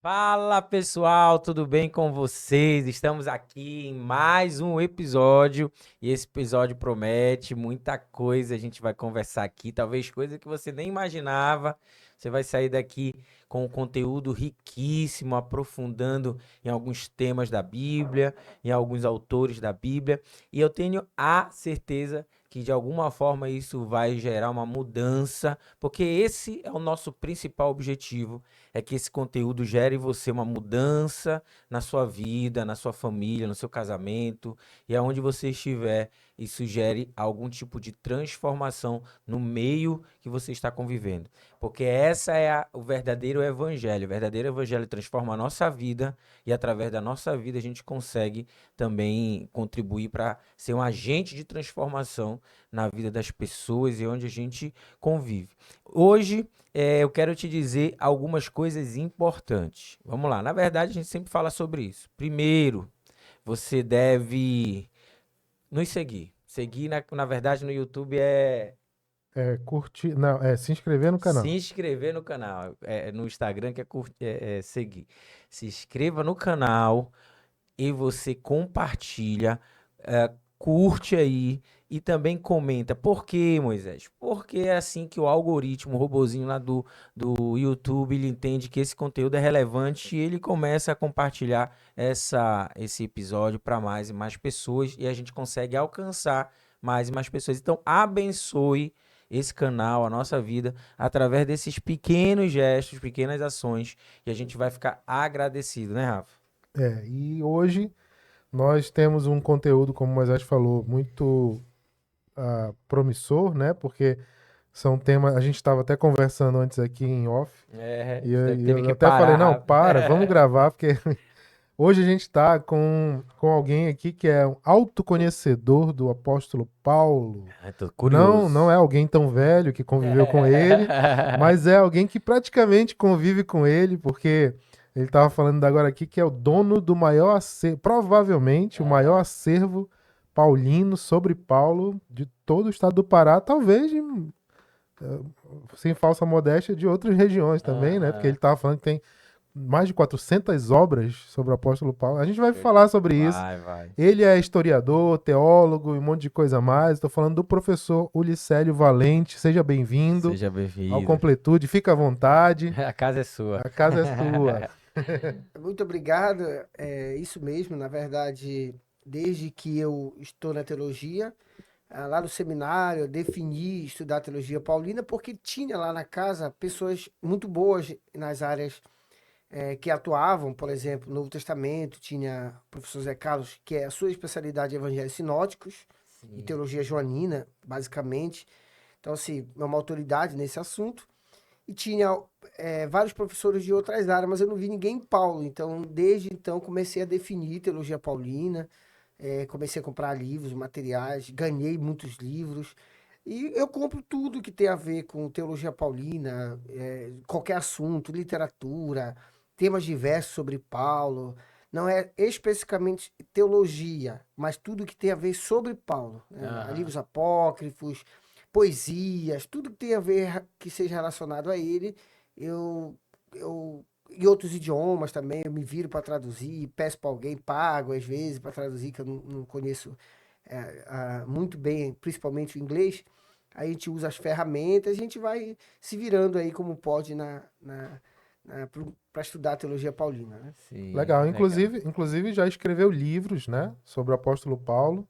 Fala pessoal, tudo bem com vocês? Estamos aqui em mais um episódio e esse episódio promete muita coisa. A gente vai conversar aqui, talvez coisa que você nem imaginava. Você vai sair daqui com um conteúdo riquíssimo, aprofundando em alguns temas da Bíblia, em alguns autores da Bíblia, e eu tenho a certeza que de alguma forma isso vai gerar uma mudança, porque esse é o nosso principal objetivo é que esse conteúdo gere em você uma mudança na sua vida, na sua família, no seu casamento e aonde você estiver, isso gere algum tipo de transformação no meio que você está convivendo. Porque essa é o verdadeiro evangelho. O verdadeiro evangelho transforma a nossa vida e através da nossa vida a gente consegue também contribuir para ser um agente de transformação na vida das pessoas e onde a gente convive. Hoje eu quero te dizer algumas coisas importantes. Vamos lá. Na verdade, a gente sempre fala sobre isso. Primeiro, você deve nos seguir. Seguir, na verdade, no YouTube é Curtir, não, se inscrever no se canal. inscrever no canal. No Instagram que é seguir. Se inscreva no canal e você compartilha, curte aí e também comenta. Por quê, Moisés? Porque é assim que o algoritmo, o robozinho lá do YouTube, ele entende que esse conteúdo é relevante e ele começa a compartilhar esse episódio para mais e mais pessoas e a gente consegue alcançar mais e mais pessoas. Então, abençoe esse canal, a nossa vida, através desses pequenos gestos, pequenas ações, e a gente vai ficar agradecido, né, Rafa? E hoje nós temos um conteúdo, como o Moisés falou, muito promissor, né? Porque são temas. A gente estava até conversando antes aqui em off, É, e você eu, deve e teve eu que até parar falei: não, rápido. para, vamos gravar, porque hoje a gente está com alguém aqui que é um autoconhecedor do apóstolo Paulo. Ai, tô Não é curioso. alguém tão velho que conviveu com ele, mas é alguém que praticamente convive com ele, porque ele estava falando agora aqui que é o dono do maior acervo, provavelmente o maior Aham. acervo paulino sobre Paulo de todo o estado do Pará, talvez, sem falsa modéstia, de outras regiões também, né? Porque ele Aham. estava falando que tem mais de 400 obras sobre o apóstolo Paulo. A gente vai falar sobre isso. Vai. Ele é historiador, teólogo e um monte de coisa a mais. Estou falando do professor Ulicélio Valente. Seja bem-vindo Seja ao bem-vindo. Completude. Fica à vontade. A casa é sua. A casa é sua. Muito obrigado. É isso mesmo. Na verdade, desde que eu estou na teologia, lá no seminário, eu defini estudar teologia paulina porque tinha lá na casa pessoas muito boas nas áreas que atuavam. Por exemplo, no Novo Testamento tinha o professor Zé Carlos, que é a sua especialidade em evangelhos sinóticos e Sim. teologia joanina, basicamente. Então, assim, é uma autoridade nesse assunto. E tinha vários professores de outras áreas, mas eu não vi ninguém em Paulo. Então, desde então, comecei a definir teologia paulina, comecei a comprar livros, materiais, ganhei muitos livros. E eu compro tudo que tem a ver com teologia paulina, qualquer assunto, literatura, temas diversos sobre Paulo. Não é especificamente teologia, mas tudo que tem a ver sobre Paulo, né? Aham. Livros apócrifos, poesias, tudo que tem a ver que seja relacionado a ele, eu em outros idiomas também, eu me viro para traduzir, peço para alguém, pago às vezes para traduzir, que eu não conheço muito bem, principalmente o inglês. Aí a gente usa as ferramentas, a gente vai se virando aí como pode para estudar a teologia paulina, né? Sim, Legal. legal. Inclusive já escreveu livros, né? Sobre o apóstolo Paulo.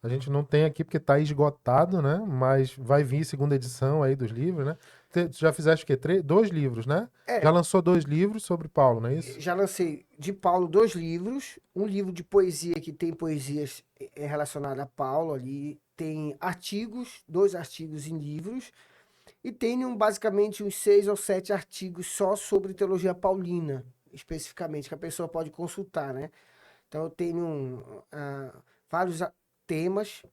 A gente não tem aqui porque está esgotado, né? Mas vai vir segunda edição aí dos livros, né? Já fizeste o quê? Dois livros, né? Já É, lançou dois livros sobre Paulo, não é isso? já lancei de Paulo dois livros, um livro de poesia que tem poesias relacionadas a Paulo ali, tem artigos, dois artigos em livros, e tem basicamente uns 6 ou 7 artigos só sobre teologia paulina, especificamente, que a pessoa pode consultar, né? Então eu tenho vários temas,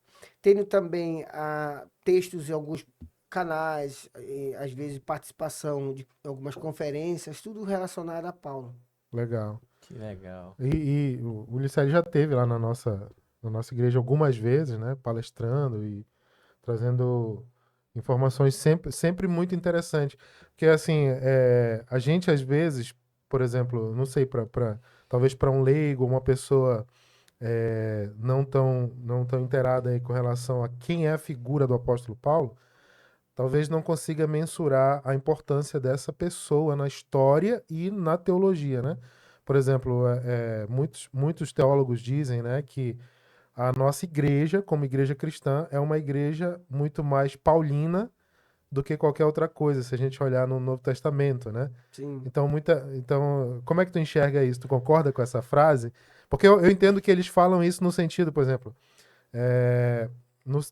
tenho também textos em alguns canais, às vezes participação de algumas conferências, tudo relacionado a Paulo. Legal. Que legal. E o Ulisses já teve lá na nossa igreja algumas vezes, né? Palestrando e trazendo informações sempre muito interessantes. Porque, assim, a gente às vezes por exemplo, não sei, talvez para um leigo, uma pessoa não tão inteirada aí com relação a quem é a figura do apóstolo Paulo, talvez não consiga mensurar a importância dessa pessoa na história e na teologia, né? Por exemplo, muitos teólogos dizem, né, que a nossa igreja, como igreja cristã, é uma igreja muito mais paulina do que qualquer outra coisa, se a gente olhar no Novo Testamento, né? Sim. Então, como é que tu enxerga isso? Tu concorda com essa frase? Porque eu entendo que eles falam isso no sentido, por exemplo,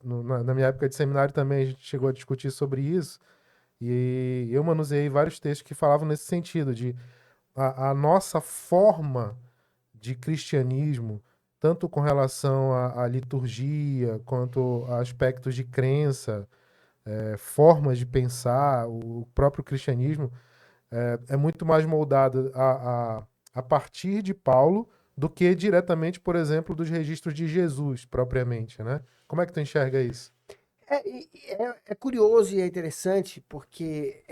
na minha época de seminário também a gente chegou a discutir sobre isso, e eu manuseei vários textos que falavam nesse sentido, de a nossa forma de cristianismo, tanto com relação à liturgia, quanto a aspectos de crença, formas de pensar, o próprio cristianismo, é muito mais moldado a partir de Paulo do que diretamente, por exemplo, dos registros de Jesus, propriamente, né? Como é que tu enxerga isso? É curioso e é interessante, porque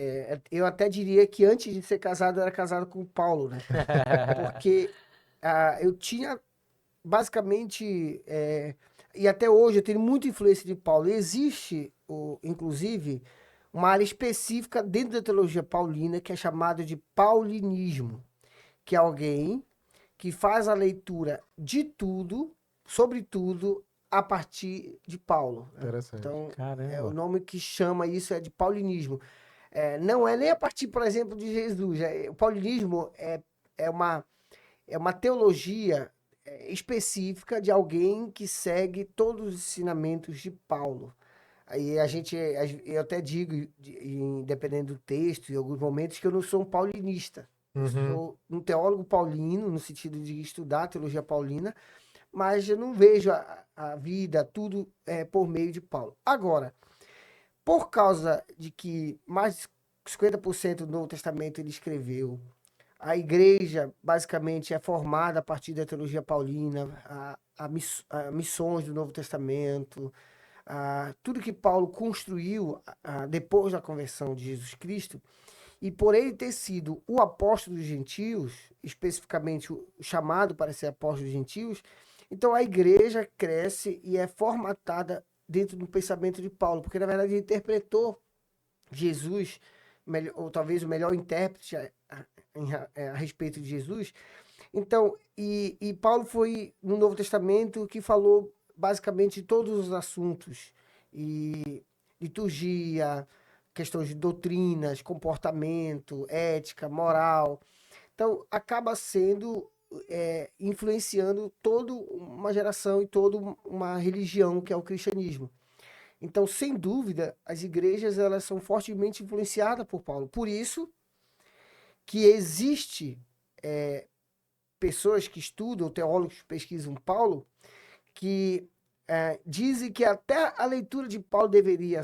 eu até diria que antes de ser casado, eu era casado com o Paulo, né? Porque eu tinha basicamente, e até hoje eu tenho muita influência de Paulo. Existe, inclusive, uma área específica dentro da teologia paulina que é chamada de paulinismo, que é alguém que faz a leitura de tudo, sobre tudo, a partir de Paulo, né? Interessante. Então, o Caramba. nome que chama isso é de paulinismo. Não é nem a partir, por exemplo, de Jesus. O paulinismo é uma teologia específica de alguém que segue todos os ensinamentos de Paulo. Aí eu até digo, dependendo do texto, em alguns momentos, que eu não sou um paulinista. Eu Uhum. sou um teólogo paulino, no sentido de estudar a teologia paulina, mas eu não vejo a vida, tudo por meio de Paulo. Agora, por causa de que mais de 50% do Novo Testamento ele escreveu, a igreja basicamente é formada a partir da teologia paulina, a missões do Novo Testamento, tudo que Paulo construiu depois da conversão de Jesus Cristo, e por ele ter sido o apóstolo dos gentios, especificamente o chamado para ser apóstolo dos gentios, então a igreja cresce e é formatada dentro do pensamento de Paulo, porque na verdade ele interpretou Jesus, ou talvez o melhor intérprete a respeito de Jesus. Então, e Paulo foi no Novo Testamento que falou basicamente de todos os assuntos, e liturgia, questões de doutrinas, comportamento, ética, moral. Então, acaba sendo influenciando toda uma geração e toda uma religião que é o cristianismo. Então, sem dúvida, as igrejas elas são fortemente influenciadas por Paulo. Por isso que existe pessoas que estudam, teólogos que pesquisam Paulo, que dizem que até a leitura de Paulo deveria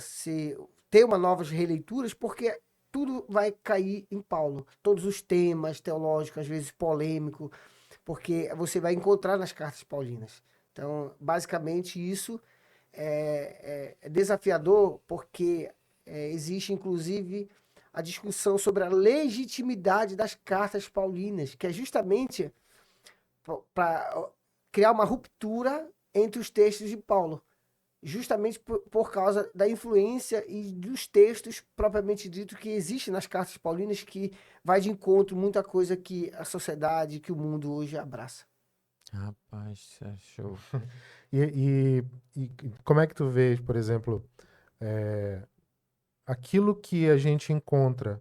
ter uma novas releituras, porque tudo vai cair em Paulo. Todos os temas teológicos, às vezes polêmicos, porque você vai encontrar nas cartas paulinas. Então, basicamente, isso é desafiador, porque existe, inclusive, a discussão sobre a legitimidade das cartas paulinas, que é justamente para criar uma ruptura entre os textos de Paulo, justamente por causa da influência e dos textos propriamente dito que existem nas cartas paulinas, que vai de encontro muita coisa que a sociedade, que o mundo hoje abraça. Rapaz, isso é show. E como é que tu vês, por exemplo, aquilo que a gente encontra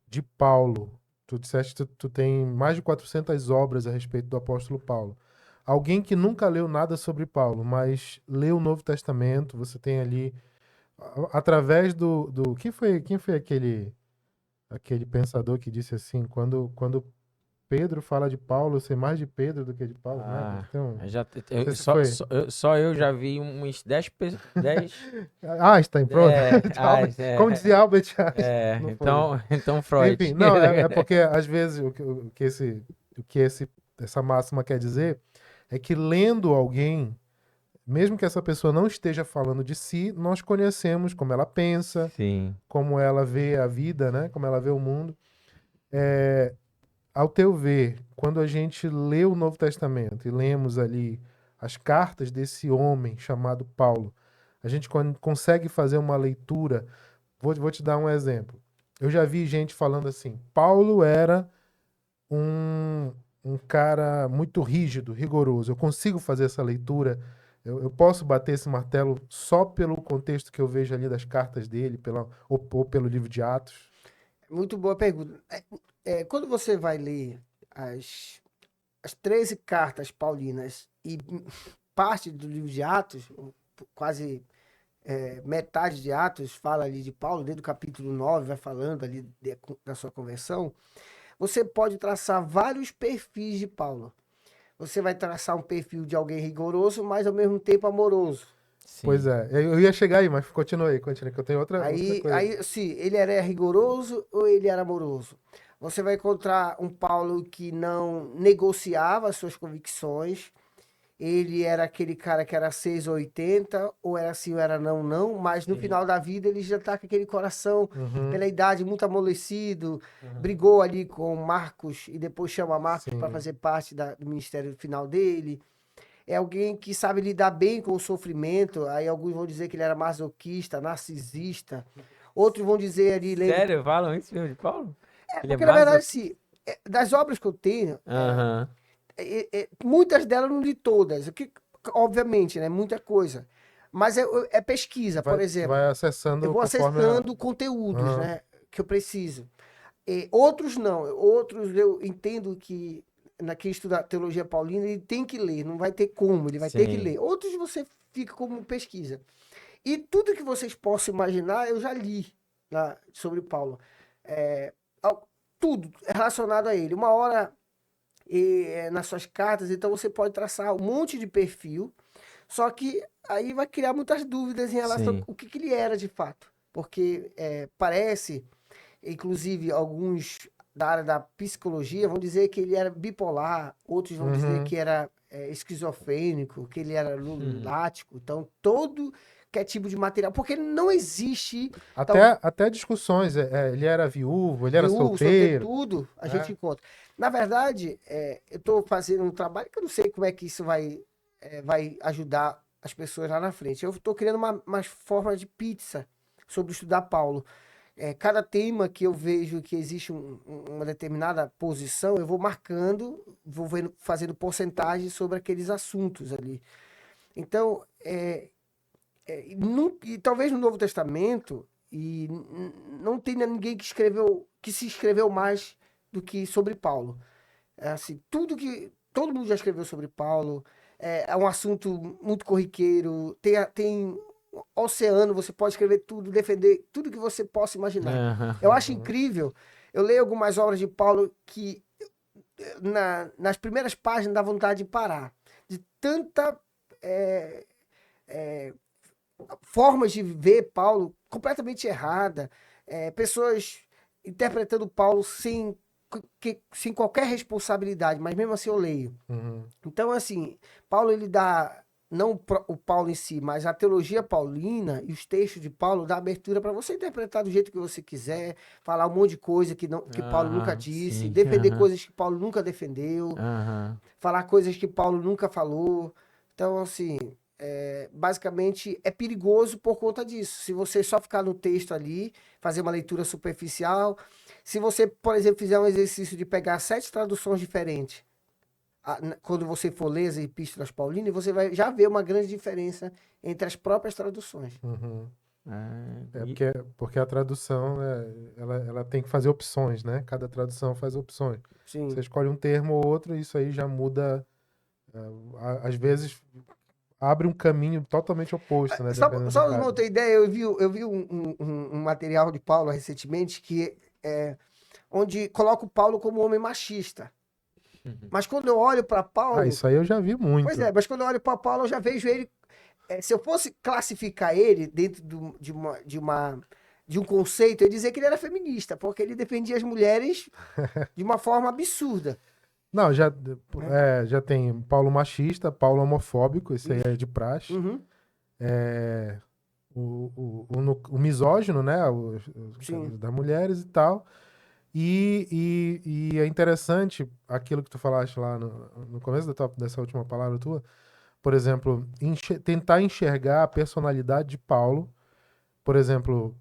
de Paulo? Tu disseste que tu tem mais de 400 obras a respeito do apóstolo Paulo. Alguém que nunca leu nada sobre Paulo, mas leu o Novo Testamento, você tem ali, através quem foi aquele pensador que disse assim, quando Pedro fala de Paulo, eu sei mais de Pedro do que de Paulo, né? Então, Eu, esse foi. só eu já vi uns 10. Einstein, pronto. Como dizia Albert Einstein. Não foi. Então Freud. Enfim, não, é porque às vezes o que essa máxima quer dizer é que lendo alguém, mesmo que essa pessoa não esteja falando de si, nós conhecemos como ela pensa, Sim. como ela vê a vida, né? Como ela vê o mundo. ao teu ver, quando a gente lê o Novo Testamento e lemos ali as cartas desse homem chamado Paulo, a gente consegue fazer uma leitura. Vou te dar um exemplo. Eu já vi gente falando assim: Paulo era um, um cara muito rígido, rigoroso. Eu consigo fazer essa leitura. Eu posso bater esse martelo só pelo contexto que eu vejo ali das cartas dele, ou pelo livro de Atos? Muito boa pergunta. Quando você vai ler as 13 cartas paulinas e parte do livro de Atos, quase metade de Atos fala ali de Paulo, desde o capítulo 9 vai falando ali da sua conversão, você pode traçar vários perfis de Paulo. Você vai traçar um perfil de alguém rigoroso, mas ao mesmo tempo amoroso. Sim. Pois é, eu ia chegar aí, mas continue, que eu tenho outra coisa. Aí, se ele era rigoroso ou ele era amoroso. Você vai encontrar um Paulo que não negociava as suas convicções. Ele era aquele cara que era 6 ou 80, ou era sim ou era não, não, mas no Sim. final da vida ele já tá com aquele coração, Uhum, pela idade, muito amolecido, Uhum. brigou ali com Marcos e depois chama Marcos Sim. para fazer parte do ministério final dele. É alguém que sabe lidar bem com o sofrimento. Aí alguns vão dizer que ele era masoquista, narcisista. Outros vão dizer ali, lembra? Sério, falam isso mesmo de Paulo? Ele é Porque na verdade, maso... assim, das obras que eu tenho, Aham. muitas delas, não li todas, que, obviamente, né? Muita coisa. Mas é pesquisa, por exemplo. Vai acessando Eu vou conforme acessando conteúdos, Aham. né? Que eu preciso. Outros não. Outros eu entendo que quem estuda teologia paulina, ele tem que ler. Não vai ter como, ele vai ter que Sim. ler. Outros você fica como pesquisa. E tudo que vocês possam imaginar, eu já li sobre Paulo. Tudo relacionado a ele. Uma hora nas suas cartas, então você pode traçar um monte de perfil, só que aí vai criar muitas dúvidas em relação Sim. ao que ele era de fato. Porque parece, inclusive alguns da área da psicologia vão dizer que ele era bipolar, outros vão dizer Uhum. que era esquizofrênico, que ele era lunático. Então, todo que é tipo de material, porque não existe Até discussões. Ele era viúvo, ele era viúvo, solteiro. tudo a gente encontra. Na verdade, eu estou fazendo um trabalho que eu não sei como é que isso vai ajudar as pessoas lá na frente. Eu estou criando uma forma de pizza sobre estudar Paulo. Cada tema que eu vejo que existe uma determinada posição, eu vou marcando, vou fazendo porcentagem sobre aqueles assuntos ali. Então, e talvez no Novo Testamento, não tenha ninguém que se escreveu mais do que sobre Paulo. Assim, tudo que todo mundo já escreveu sobre Paulo, é um assunto muito corriqueiro, tem oceano, você pode escrever tudo, defender tudo que você possa imaginar. Aham. Eu acho incrível. Eu leio algumas obras de Paulo que nas primeiras páginas dá vontade de parar. De tanta formas de ver Paulo completamente errada, pessoas interpretando Paulo sem qualquer responsabilidade, mas mesmo assim eu leio. Uhum. Então, assim, Paulo ele dá, não o Paulo em si, mas a teologia paulina e os textos de Paulo dá abertura para você interpretar do jeito que você quiser, falar um monte de coisa que Paulo nunca Aham, disse, sim, defender aham. coisas que Paulo nunca defendeu, Aham. falar coisas que Paulo nunca falou. Então, assim, basicamente é perigoso por conta disso. Se você só ficar no texto ali, fazer uma leitura superficial, se você, por exemplo, fizer um exercício de pegar 7 traduções diferentes, quando você for ler as epístolas paulinas, você vai já ver uma grande diferença entre as próprias traduções. Uhum. Ah, e- Porque a tradução, ela tem que fazer opções, né? Cada tradução faz opções. Sim. Você escolhe um termo ou outro, e isso aí já muda. Às vezes abre um caminho totalmente oposto, né? Só, Dependendo do só uma caso. outra ideia, eu vi um material de Paulo recentemente que onde coloca o Paulo como homem machista. Mas quando eu olho para Paulo, Isso aí eu já vi pois muito. mas quando eu olho para Paulo, eu já vejo ele. Se eu fosse classificar ele dentro de um conceito, eu ia dizer que ele era feminista, porque ele defendia as mulheres de uma forma absurda. Não, já tem Paulo machista, Paulo homofóbico, esse aí é de praxe. Uhum. O misógino, né? Sim. Das mulheres e tal. E é interessante aquilo que tu falaste lá no começo dessa última palavra tua, por exemplo, tentar enxergar a personalidade de Paulo. Por exemplo,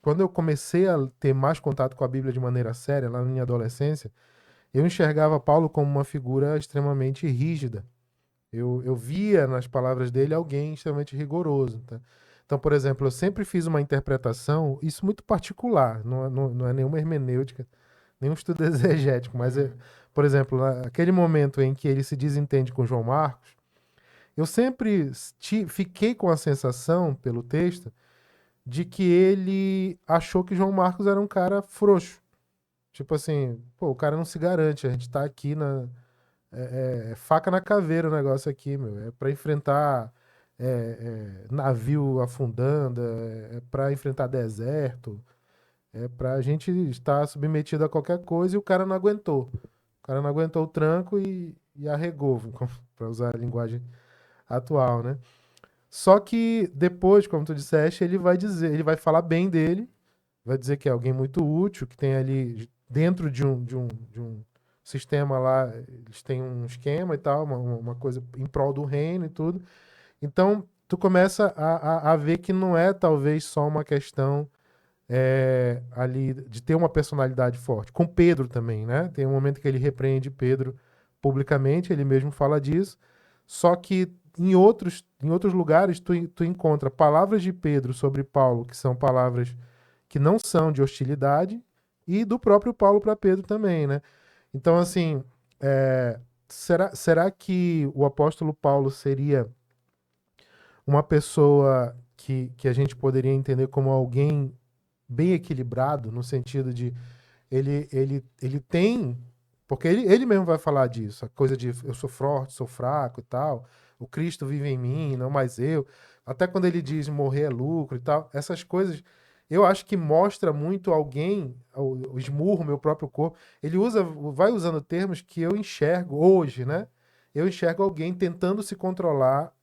quando eu comecei a ter mais contato com a Bíblia de maneira séria, lá na minha adolescência, eu enxergava Paulo como uma figura extremamente rígida. Eu via nas palavras dele alguém extremamente rigoroso. Tá? Então, por exemplo, eu sempre fiz uma interpretação, isso muito particular, não é nenhuma hermenêutica, nenhum estudo exegético, mas, por exemplo, aquele momento em que ele se desentende com João Marcos, eu sempre fiquei com a sensação, pelo texto, de que ele achou que João Marcos era um cara frouxo. Tipo assim, pô, o cara não se garante, a gente tá aqui é faca na caveira o negócio aqui, meu. É pra enfrentar navio afundando, é pra enfrentar deserto, é pra gente estar submetido a qualquer coisa e o cara não aguentou. O cara não aguentou o tranco e arregou, pra usar a linguagem atual, né? Só que depois, como tu disseste, ele vai falar bem dele, vai dizer que é alguém muito útil, que tem ali dentro de um sistema lá, eles têm um esquema e tal, uma coisa em prol do reino e tudo. Então, tu começa a ver que não é talvez só uma questão ali de ter uma personalidade forte. Com Pedro também, né? Tem um momento que ele repreende Pedro publicamente, ele mesmo fala disso. Só que em outros lugares tu encontra palavras de Pedro sobre Paulo, que são palavras que não são de hostilidade, e do próprio Paulo para Pedro também, né? Então, assim, será que o apóstolo Paulo seria uma pessoa que a gente poderia entender como alguém bem equilibrado, no sentido de ele tem. Porque ele mesmo vai falar disso, a coisa de eu sou forte, sou fraco e tal, o Cristo vive em mim, não mais eu. Até quando ele diz morrer é lucro e tal, essas coisas eu acho que mostra muito alguém, o esmurro, meu próprio corpo. Ele vai usando termos que eu enxergo hoje, né? Eu enxergo alguém tentando se controlar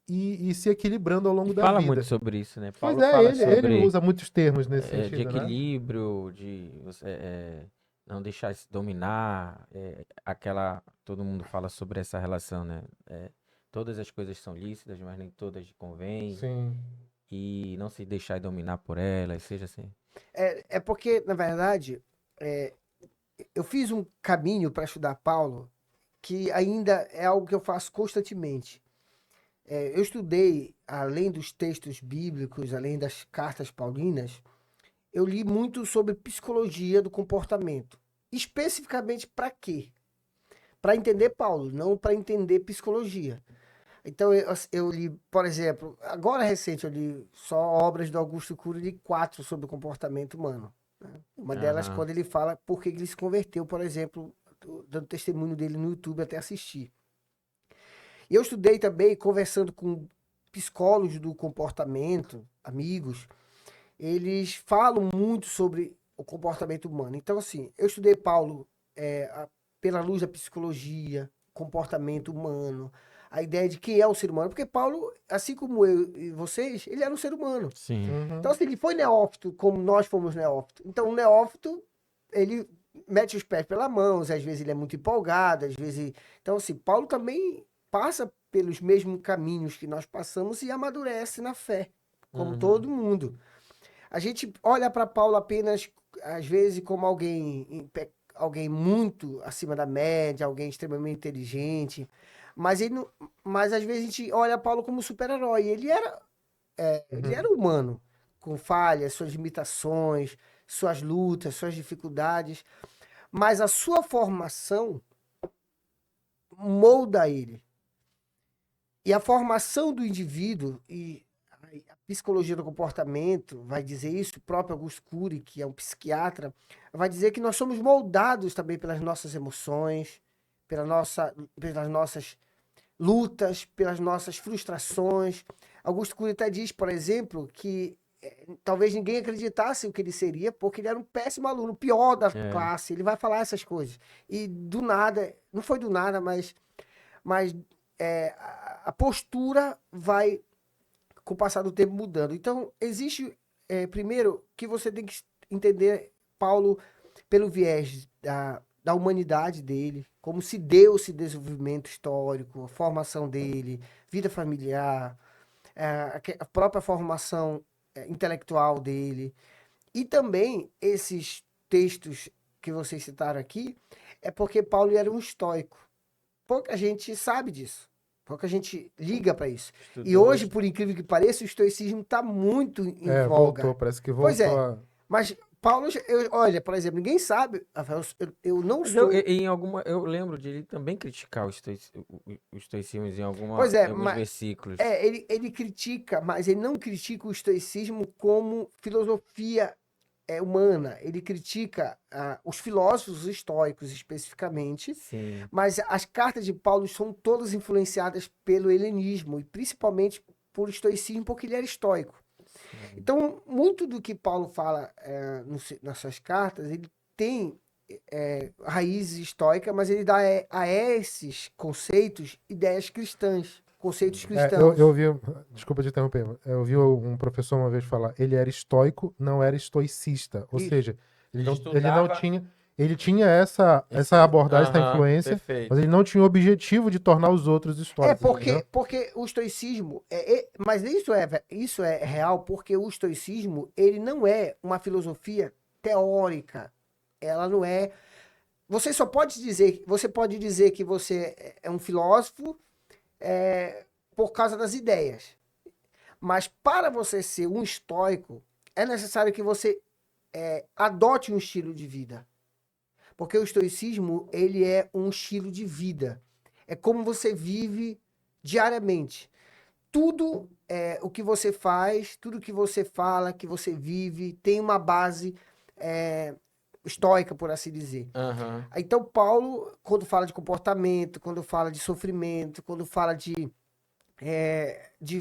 e se equilibrando ao E longo da fala muito vida. sobre isso, né? Pois Paulo é, fala ele sobre usa muitos termos nesse de sentido, né? equilíbrio, de você, não deixar se dominar, todo mundo fala sobre essa relação, né? Todas as coisas são lícitas, mas nem todas convêm, Sim. e não se deixar dominar por elas, seja assim. É porque, na verdade, é, eu fiz um caminho para estudar Paulo que ainda é algo que eu faço constantemente. Eu estudei, além dos textos bíblicos, além das cartas paulinas, eu li muito sobre psicologia do comportamento. Especificamente para quê? Para entender Paulo, não para entender psicologia. Então eu li, por exemplo, agora recente eu li só obras do Augusto Cury, li 4 sobre o comportamento humano. Né? Uma delas Aham. quando ele fala por que ele se converteu, por exemplo, dando testemunho dele no YouTube até assistir. E eu estudei também, conversando com psicólogos do comportamento, amigos, eles falam muito sobre o comportamento humano. Então, assim, eu estudei Paulo pela luz da psicologia, comportamento humano, a ideia de quem é o ser humano, porque Paulo, assim como eu e vocês, ele era um ser humano. Sim. Então, Uhum. assim, ele foi neófito, como nós fomos neófito. Então, o neófito, ele mete os pés pela mão, às vezes ele é muito empolgado, às vezes. Então, assim, Paulo também passa pelos mesmos caminhos que nós passamos e amadurece na fé, como Uhum. todo mundo. A gente olha para Paulo apenas, às vezes, como alguém muito acima da média, alguém extremamente inteligente, mas, mas às vezes a gente olha Paulo como super-herói. Ele Uhum. era humano, com falhas, suas limitações, suas lutas, suas dificuldades, mas a sua formação molda ele. E a formação do indivíduo e a psicologia do comportamento vai dizer isso, o próprio Augusto Cury, que é um psiquiatra, vai dizer que nós somos moldados também pelas nossas emoções, pelas nossas lutas, pelas nossas frustrações. Augusto Cury até diz, por exemplo, que talvez ninguém acreditasse o que ele seria, porque ele era um péssimo aluno, o pior da É. classe. Ele vai falar essas coisas. E do nada, não foi do nada, mas a postura vai, com o passar do tempo, mudando. Então, existe, primeiro, que você tem que entender Paulo, pelo viés da humanidade dele, como se deu esse desenvolvimento histórico, a formação dele, vida familiar, a própria formação intelectual dele. E também esses textos que vocês citaram aqui, é porque Paulo era um estoico. Pouca gente sabe disso. Pouca gente liga para isso. E hoje, por incrível que pareça, o estoicismo está muito em voga. Voltou, parece que Pois é. voltou. Mas Paulo, olha, por exemplo, ninguém sabe, Rafael, eu não Mas sou... eu lembro de ele também criticar o estoicismo em Pois é, em alguns versículos. ele critica, mas ele não critica o estoicismo como filosofia humana. Ele critica os filósofos estoicos especificamente, Sim. mas as cartas de Paulo são todas influenciadas pelo helenismo e principalmente por estoicismo, porque ele era estoico. Então, muito do que Paulo fala nas suas cartas, ele tem raízes estoicas, mas ele dá a esses conceitos ideias cristãs, conceitos cristãos. Eu ouvi, desculpa te interromper, eu ouvi um professor uma vez falar, ele era estoico, não era estoicista. Ou Isso. seja, ele não Estudava- tinha. Ele tinha essa abordagem, essa influência, perfeito. mas ele não tinha o objetivo de tornar os outros históricos. entendeu? Porque o estoicismo, mas isso é real, porque o estoicismo, ele não é uma filosofia teórica. Ela não é. Você pode dizer que você é um filósofo por causa das ideias. Mas para você ser um estoico, é necessário que você adote um estilo de vida. Porque o estoicismo, ele é um estilo de vida. É como você vive diariamente. Tudo o que você faz, tudo que você fala, que você vive, tem uma base estoica, por assim dizer. Aham. Então, Paulo, quando fala de comportamento, quando fala de sofrimento, quando fala de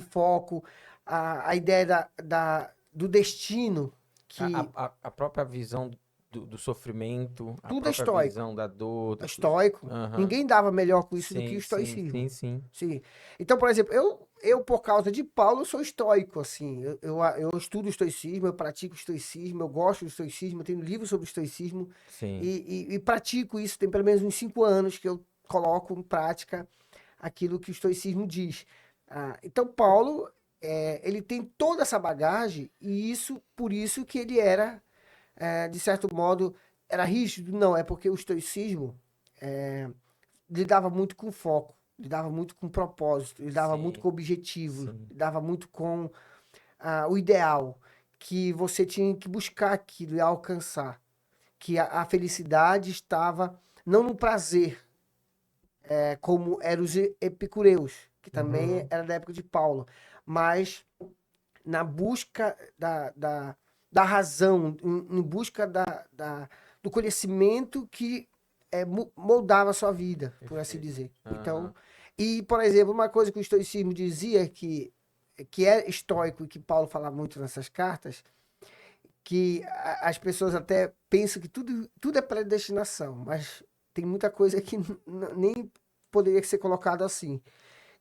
foco, a ideia do destino, que A própria visão do sofrimento, a tudo é própria estoico. visão da dor. É estoico. Aham. Ninguém dava melhor com isso do que o Sim, estoicismo. sim. Sim. Então, por exemplo, eu por causa de Paulo, eu sou estoico, assim. Eu estudo o estoicismo, eu pratico o estoicismo, eu gosto do estoicismo, eu tenho livros sobre o estoicismo Sim. e pratico isso. Tem pelo menos uns 5 anos que eu coloco em prática aquilo que o estoicismo diz. Então, Paulo, ele tem toda essa bagagem e por isso que ele era, de certo modo, era rígido. Não, é porque o estoicismo lidava muito com foco, lidava muito com propósito, lidava Sim. muito com objetivo, Sim. lidava muito com o ideal, que você tinha que buscar aquilo e alcançar. Que a felicidade estava não no prazer, como eram os epicureus, que também era da época de Paulo, mas na busca da razão, em busca do conhecimento que moldava a sua vida, por assim dizer. Então, e, por exemplo, uma coisa que o estoicismo dizia que é estoico e que Paulo fala muito nessas cartas, que as pessoas até pensam que tudo é predestinação, mas tem muita coisa que nem poderia ser colocado assim.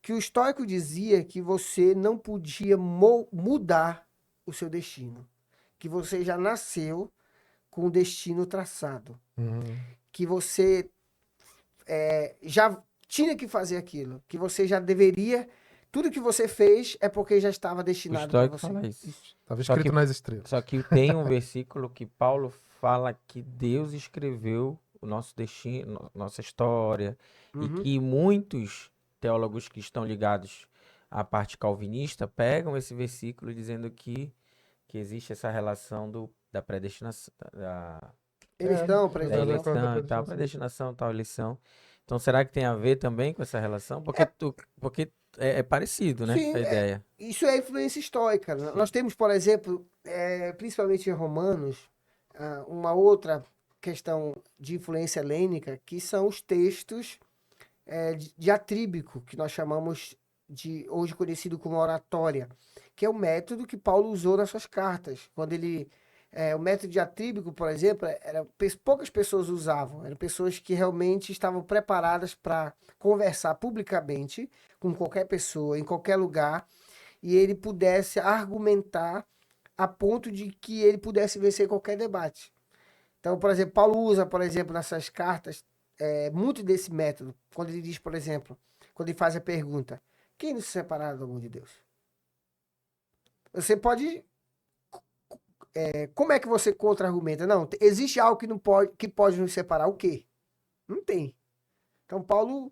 Que o estoico dizia que você não podia mudar o seu destino. Que você já nasceu com o destino traçado. Que você já tinha que fazer aquilo. Que você já deveria... Tudo que você fez é porque já estava O destinado para estoico você. fala isso. Estava Só escrito que- nas estrelas. Só que tem um versículo que Paulo fala que Deus escreveu o nosso destino, nossa história, e que muitos teólogos que estão ligados à parte calvinista pegam esse versículo dizendo que existe essa relação da predestinação, Eleição, da predestinação. eleição e tal, predestinação e tal, eleição. Então, será que tem a ver também com essa relação? Porque é parecido, né? Sim, A ideia. isso é influência estoica. Nós temos, por exemplo, principalmente em Romanos, uma outra questão de influência helênica, que são os textos diatríbico, que nós chamamos de, hoje conhecido como oratória, que é o método que Paulo usou nas suas cartas. Quando o método diatríbico, por exemplo, poucas pessoas usavam. Eram pessoas que realmente estavam preparadas para conversar publicamente com qualquer pessoa, em qualquer lugar, e ele pudesse argumentar a ponto de que ele pudesse vencer qualquer debate. Então, por exemplo, Paulo usa, por exemplo, nessas cartas, muito desse método. Quando ele diz, por exemplo, quando ele faz a pergunta, quem nos separará do amor de Deus? Você pode... como é que você contra-argumenta? Não, existe algo que pode nos separar. O quê? Não tem. Então, Paulo...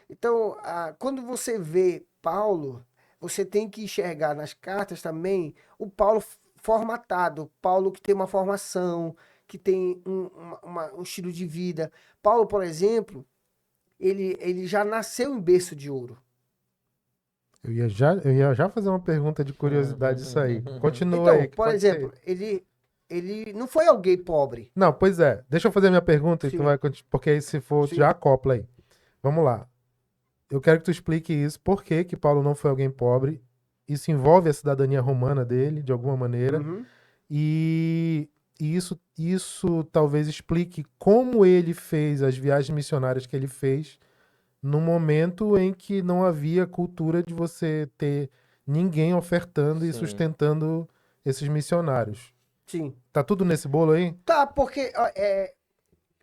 Então, quando você vê Paulo, você tem que enxergar nas cartas também o Paulo formatado, Paulo que tem uma formação, que tem um estilo de vida. Paulo, por exemplo, ele já nasceu em berço de ouro. Eu ia já fazer uma pergunta de curiosidade disso aí. Continua aí, Então, que por pode ser. exemplo, ele não foi alguém pobre. Não, pois é. Deixa eu fazer minha pergunta e tu Sim, vai... Porque aí se for, tu sim. já acopla aí. Vamos lá. Eu quero que tu explique isso. Por que que Paulo não foi alguém pobre? Isso envolve a cidadania romana dele, de alguma maneira. Uhum. E, e isso talvez explique como ele fez as viagens missionárias que ele fez no momento em que não havia cultura de você ter ninguém ofertando e Sim. sustentando esses missionários. Sim. Tá tudo nesse bolo aí? Tá, porque ó,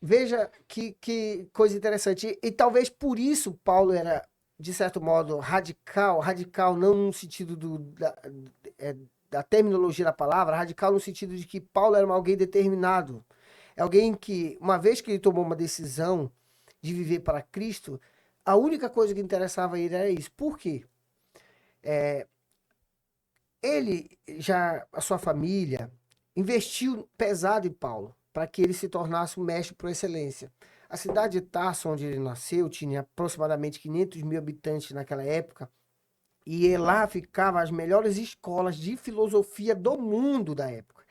veja que coisa interessante. E talvez por isso Paulo era, de certo modo, radical. Radical não no sentido é, da terminologia da palavra, radical no sentido de que Paulo era alguém determinado. É alguém que, uma vez que ele tomou uma decisão de viver para Cristo, a única coisa que interessava a ele era isso. Por quê? A sua família, investiu pesado em Paulo para que ele se tornasse um mestre por excelência. A cidade de Tarso, onde ele nasceu, tinha aproximadamente 500 mil habitantes naquela época, e lá ficavam as melhores escolas de filosofia do mundo da época.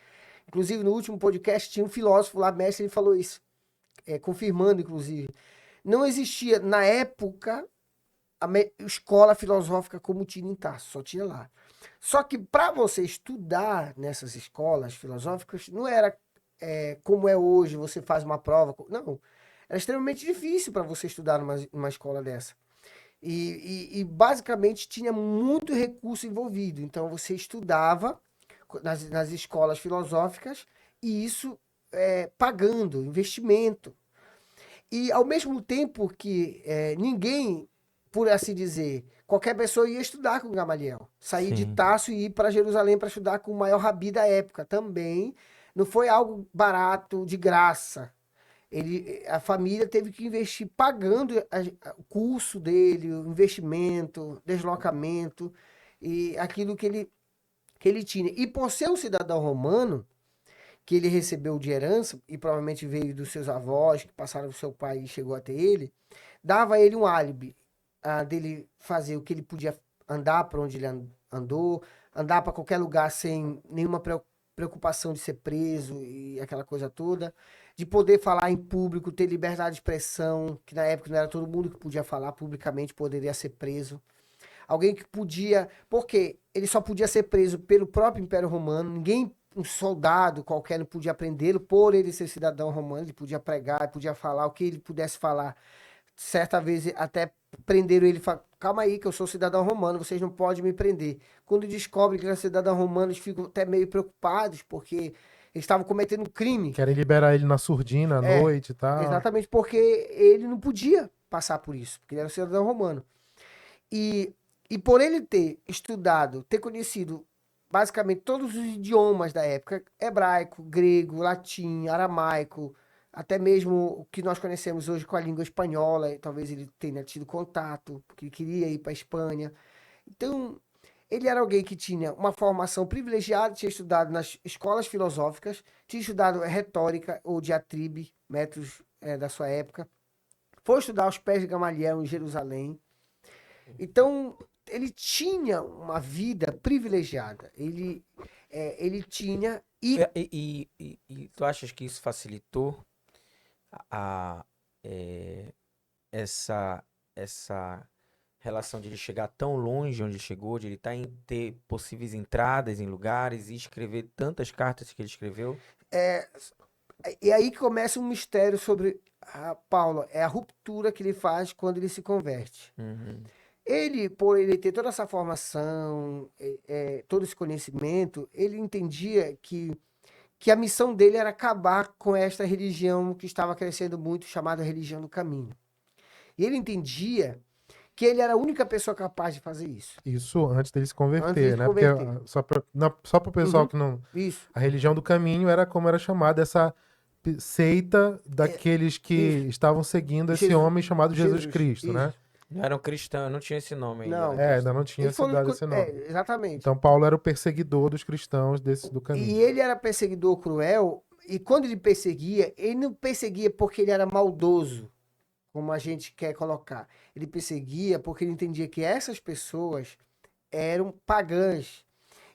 Inclusive, no último podcast, tinha um filósofo lá, mestre, ele falou isso, confirmando, inclusive. Não existia, na época, escola filosófica como tinha em Tarso, só tinha lá. Só que para você estudar nessas escolas filosóficas, não era como é hoje, você faz uma prova. Não, era extremamente difícil para você estudar numa escola dessa. E basicamente tinha muito recurso envolvido. Então você estudava nas escolas filosóficas e isso pagando, investimento. E ao mesmo tempo que ninguém, por assim dizer, qualquer pessoa ia estudar com Gamaliel. Sair de Sim. Tarso e ir para Jerusalém para estudar com o maior rabi da época. Também não foi algo barato, de graça. A família teve que investir pagando o curso dele, o investimento, deslocamento e aquilo que ele tinha. E por ser um cidadão romano, que ele recebeu de herança, e provavelmente veio dos seus avós, que passaram do seu pai e chegou até ele, dava a ele um álibi dele fazer o que ele podia andar para onde ele andou, andar para qualquer lugar sem nenhuma preocupação de ser preso e aquela coisa toda, de poder falar em público, ter liberdade de expressão, que na época não era todo mundo que podia falar publicamente, poderia ser preso. Alguém que podia, porque ele só podia ser preso pelo próprio Império Romano, ninguém, um soldado qualquer não podia prendê-lo por ele ser cidadão romano, ele podia pregar, podia falar o que ele pudesse falar. Certa vez até prenderam ele e falaram, calma aí que eu sou cidadão romano, vocês não podem me prender. Quando descobrem que ele é cidadão romano, eles ficam até meio preocupados, porque eles estavam cometendo um crime. Querem liberar ele na surdina à É, noite e tal. exatamente porque ele não podia passar por isso, porque ele era cidadão romano. E, e por ele ter estudado, ter conhecido basicamente todos os idiomas da época, hebraico, grego, latim, aramaico, até mesmo o que nós conhecemos hoje com a língua espanhola, talvez ele tenha tido contato, porque ele queria ir para a Espanha. Então, ele era alguém que tinha uma formação privilegiada, tinha estudado nas escolas filosóficas, tinha estudado retórica ou diatribe, métodos da sua época, foi estudar aos pés de Gamaliel em Jerusalém. Então, ele tinha uma vida privilegiada. Ele tinha. E E tu achas que isso facilitou a, eh, essa, essa relação de ele chegar tão longe onde ele chegou, de ele ter possíveis entradas em lugares e escrever tantas cartas que ele escreveu? e aí que começa um mistério sobre Paulo. É a ruptura que ele faz quando ele se converte. Uhum. Ele, por ele ter toda essa formação, todo esse conhecimento, ele entendia que a missão dele era acabar com esta religião que estava crescendo muito, chamada religião do caminho. E ele entendia que ele era a única pessoa capaz de fazer isso. Isso antes dele se converter, Antes de se né? converter. Porque só para o pessoal Uhum. que não... Isso. A religião do caminho era como era chamada essa seita daqueles que estavam seguindo esse Jesus- homem chamado Jesus Jesus, Cristo, né? isso. Não era um cristão, não tinha esse nome ainda. Não. né? Ainda não tinha Ele se falou dado que- esse nome. exatamente. Então Paulo era o perseguidor dos cristãos do caminho. E ele era perseguidor cruel, e quando ele não perseguia porque ele era maldoso, como a gente quer colocar. Ele perseguia porque ele entendia que essas pessoas eram pagãs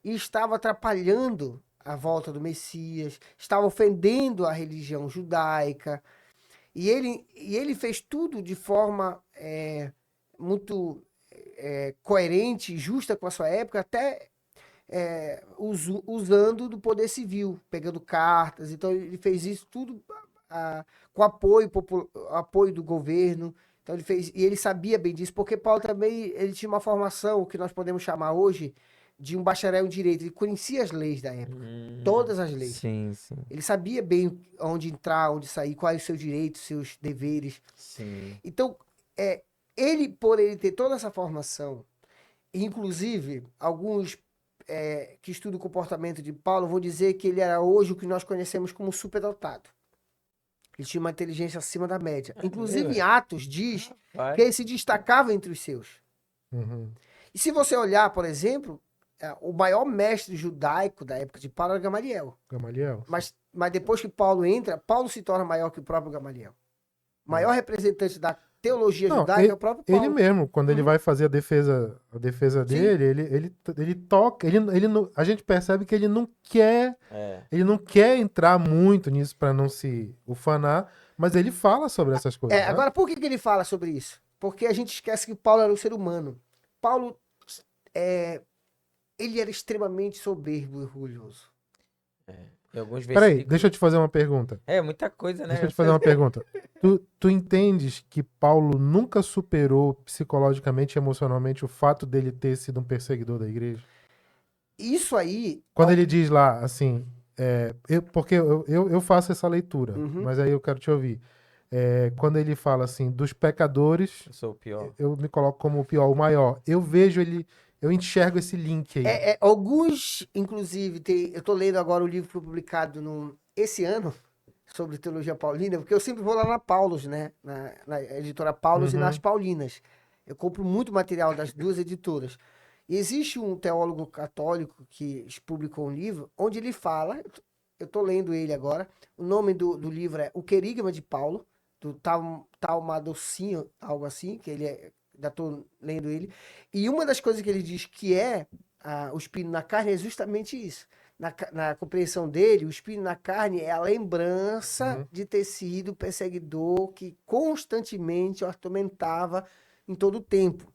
e estavam atrapalhando a volta do Messias, estavam ofendendo a religião judaica. E ele fez tudo de forma muito coerente e justa com a sua época, até usando do poder civil, pegando cartas. Então ele fez isso tudo com apoio do governo. Então ele fez, e ele sabia bem disso, porque Paulo também ele tinha uma formação que nós podemos chamar hoje de um bacharel em direito. Ele conhecia as leis da época, todas as leis. Sim, sim, Ele sabia bem onde entrar, onde sair, quais os seus direitos, seus deveres. sim. Então, por ele ter toda essa formação, inclusive, alguns que estudam o comportamento de Paulo vão dizer que ele era hoje o que nós conhecemos como superdotado. Ele tinha uma inteligência acima da média. Inclusive, em Atos, diz que ele se destacava entre os seus. Uhum. E se você olhar, por exemplo, o maior mestre judaico da época de Paulo era Gamaliel. Gamaliel. Mas depois que Paulo entra, Paulo se torna maior que o próprio Gamaliel. O maior representante da teologia Não, judaica é o próprio Paulo. Ele mesmo, quando ele Uhum. vai fazer a defesa Sim. dele, ele toca, a gente percebe que ele não quer entrar muito nisso para não se ufanar, mas ele fala sobre essas coisas, né? Agora, por que ele fala sobre isso? Porque a gente esquece que Paulo era um ser humano. Paulo, ele era extremamente soberbo e orgulhoso. Em alguns Peraí, versículos. deixa eu te fazer uma pergunta. É, muita coisa, né? Deixa eu te fazer uma pergunta. Tu entendes que Paulo nunca superou psicologicamente e emocionalmente o fato dele ter sido um perseguidor da igreja? Isso aí... Quando ele diz lá, assim, porque eu faço essa leitura, Uhum. mas aí eu quero te ouvir. Quando ele fala assim, dos pecadores, Eu sou o pior. eu me coloco como o pior, o maior. Eu vejo eu enxergo esse link aí. Alguns, inclusive, eu tô lendo agora o livro que foi publicado esse ano, sobre teologia paulina, porque eu sempre vou lá na Paulus, né? Na editora Paulus e Uhum. nas Paulinas. Eu compro muito material das duas editoras. E existe um teólogo católico que publicou um livro onde ele fala, eu tô lendo ele agora, o nome do livro é O Querigma de Paulo, do Talmadocinho, algo assim, que ainda tô lendo ele. E uma das coisas que ele diz que o espinho na carne é justamente isso. Na compreensão dele, o espinho na carne é a lembrança de ter sido perseguidor que constantemente o atormentava em todo o tempo.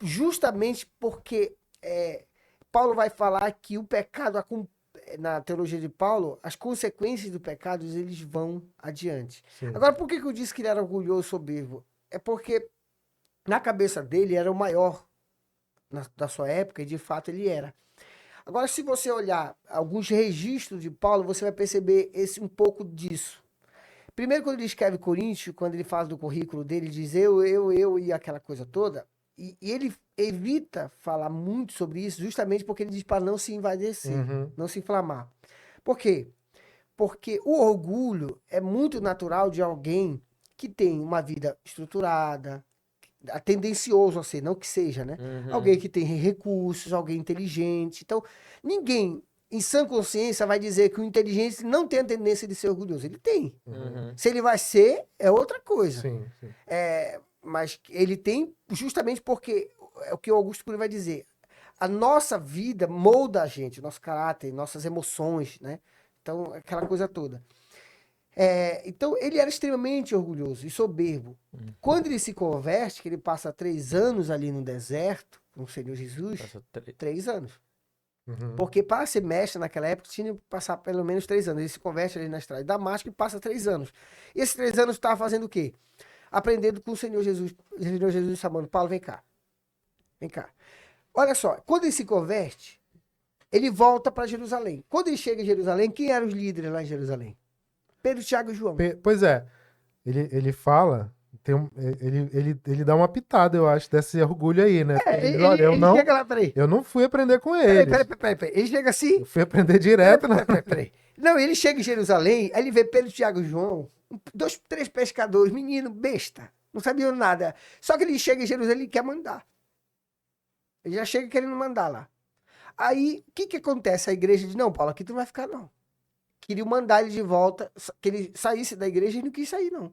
Justamente porque Paulo vai falar que o pecado, na teologia de Paulo, as consequências do pecado, eles vão adiante. Sim. Agora, por que eu disse que ele era orgulhoso e soberbo? É porque na cabeça dele era o maior da sua época, e de fato ele era. Agora, se você olhar alguns registros de Paulo, você vai perceber um pouco disso. Primeiro, quando ele escreve Coríntios, quando ele fala do currículo dele, ele diz eu e aquela coisa toda, e ele evita falar muito sobre isso, justamente porque ele diz para não se envaidecer, não se inflamar. Por quê? Porque o orgulho é muito natural de alguém que tem uma vida estruturada, tendencioso a ser, não que seja, né? Alguém que tem recursos, alguém inteligente. Então, ninguém em sã consciência vai dizer que o inteligente não tem a tendência de ser orgulhoso. Ele tem. Se ele vai ser, é outra coisa. Sim, sim. Mas ele tem justamente porque é o que o Augusto Cury vai dizer. A nossa vida molda a gente, nosso caráter, nossas emoções, né? Então, aquela coisa toda. Então, ele era extremamente orgulhoso e soberbo. Quando ele se converte, que ele passa 3 anos ali no deserto, com o Senhor Jesus, 3 anos. Porque para ser mestre naquela época, tinha que passar pelo menos 3 anos. Ele se converte ali na estrada de Damasco e passa 3 anos. E esses 3 anos estava fazendo o quê? Aprendendo com o Senhor Jesus. O Senhor Jesus chamando, Paulo, vem cá. Vem cá. Olha só, quando ele se converte, ele volta para Jerusalém. Quando ele chega em Jerusalém, quem eram os líderes lá em Jerusalém? Pedro, Tiago e João. Pois é, ele fala, ele dá uma pitada, eu acho, desse orgulho aí, né? Ele diz, olha, Ele chega lá, peraí. eu não fui aprender com Peraí. eles. Ele chega assim. Eu fui aprender direto, né? Peraí. Não, ele chega em Jerusalém, aí ele vê Pedro, Tiago e João, 2, 3 pescadores, menino, besta, não sabiam nada. Só que ele chega em Jerusalém e quer mandar. Ele já chega querendo mandar lá. Aí, o que acontece? A igreja diz, não, Paulo, aqui tu não vai ficar, não. Queriam mandar ele de volta, que ele saísse da igreja e não quis sair, não.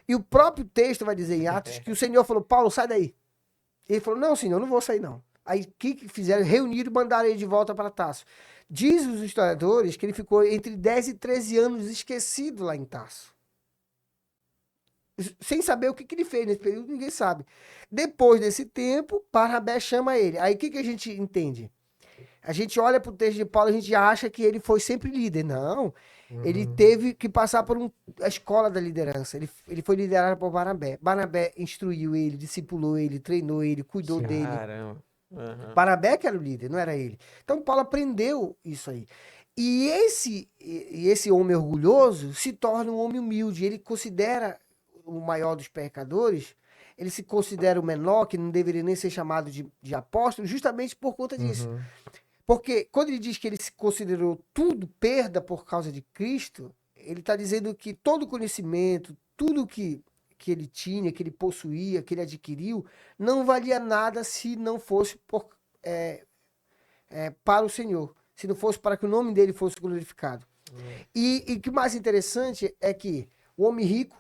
E o próprio texto vai dizer em Atos que o Senhor falou, Paulo, sai daí. Ele falou, não, senhor, não vou sair, não. Aí, o que fizeram? Reuniram e mandaram ele de volta para Tarso. Diz os historiadores que ele ficou entre 10 e 13 anos esquecido lá em Tarso. Sem saber o que ele fez nesse período, ninguém sabe. Depois desse tempo, Barnabé chama ele. Aí, o que a gente entende? A gente olha para o texto de Paulo, a gente acha que ele foi sempre líder. Não, ele teve que passar por a escola da liderança. Ele foi liderado por Barnabé. Barnabé instruiu ele, discipulou ele, treinou ele, cuidou dele. Caramba. Uhum. Barnabé que era o líder, não era ele. Então Paulo aprendeu isso aí. E esse homem orgulhoso se torna um homem humilde. Ele considera o maior dos pecadores, ele se considera o menor, que não deveria nem ser chamado de apóstolo, justamente por conta disso. Porque quando ele diz que ele se considerou tudo perda por causa de Cristo, ele está dizendo que todo conhecimento, tudo que ele tinha, que ele possuía, que ele adquiriu, não valia nada se não fosse para o Senhor, se não fosse para que o nome dele fosse glorificado. E o que mais interessante é que o homem rico,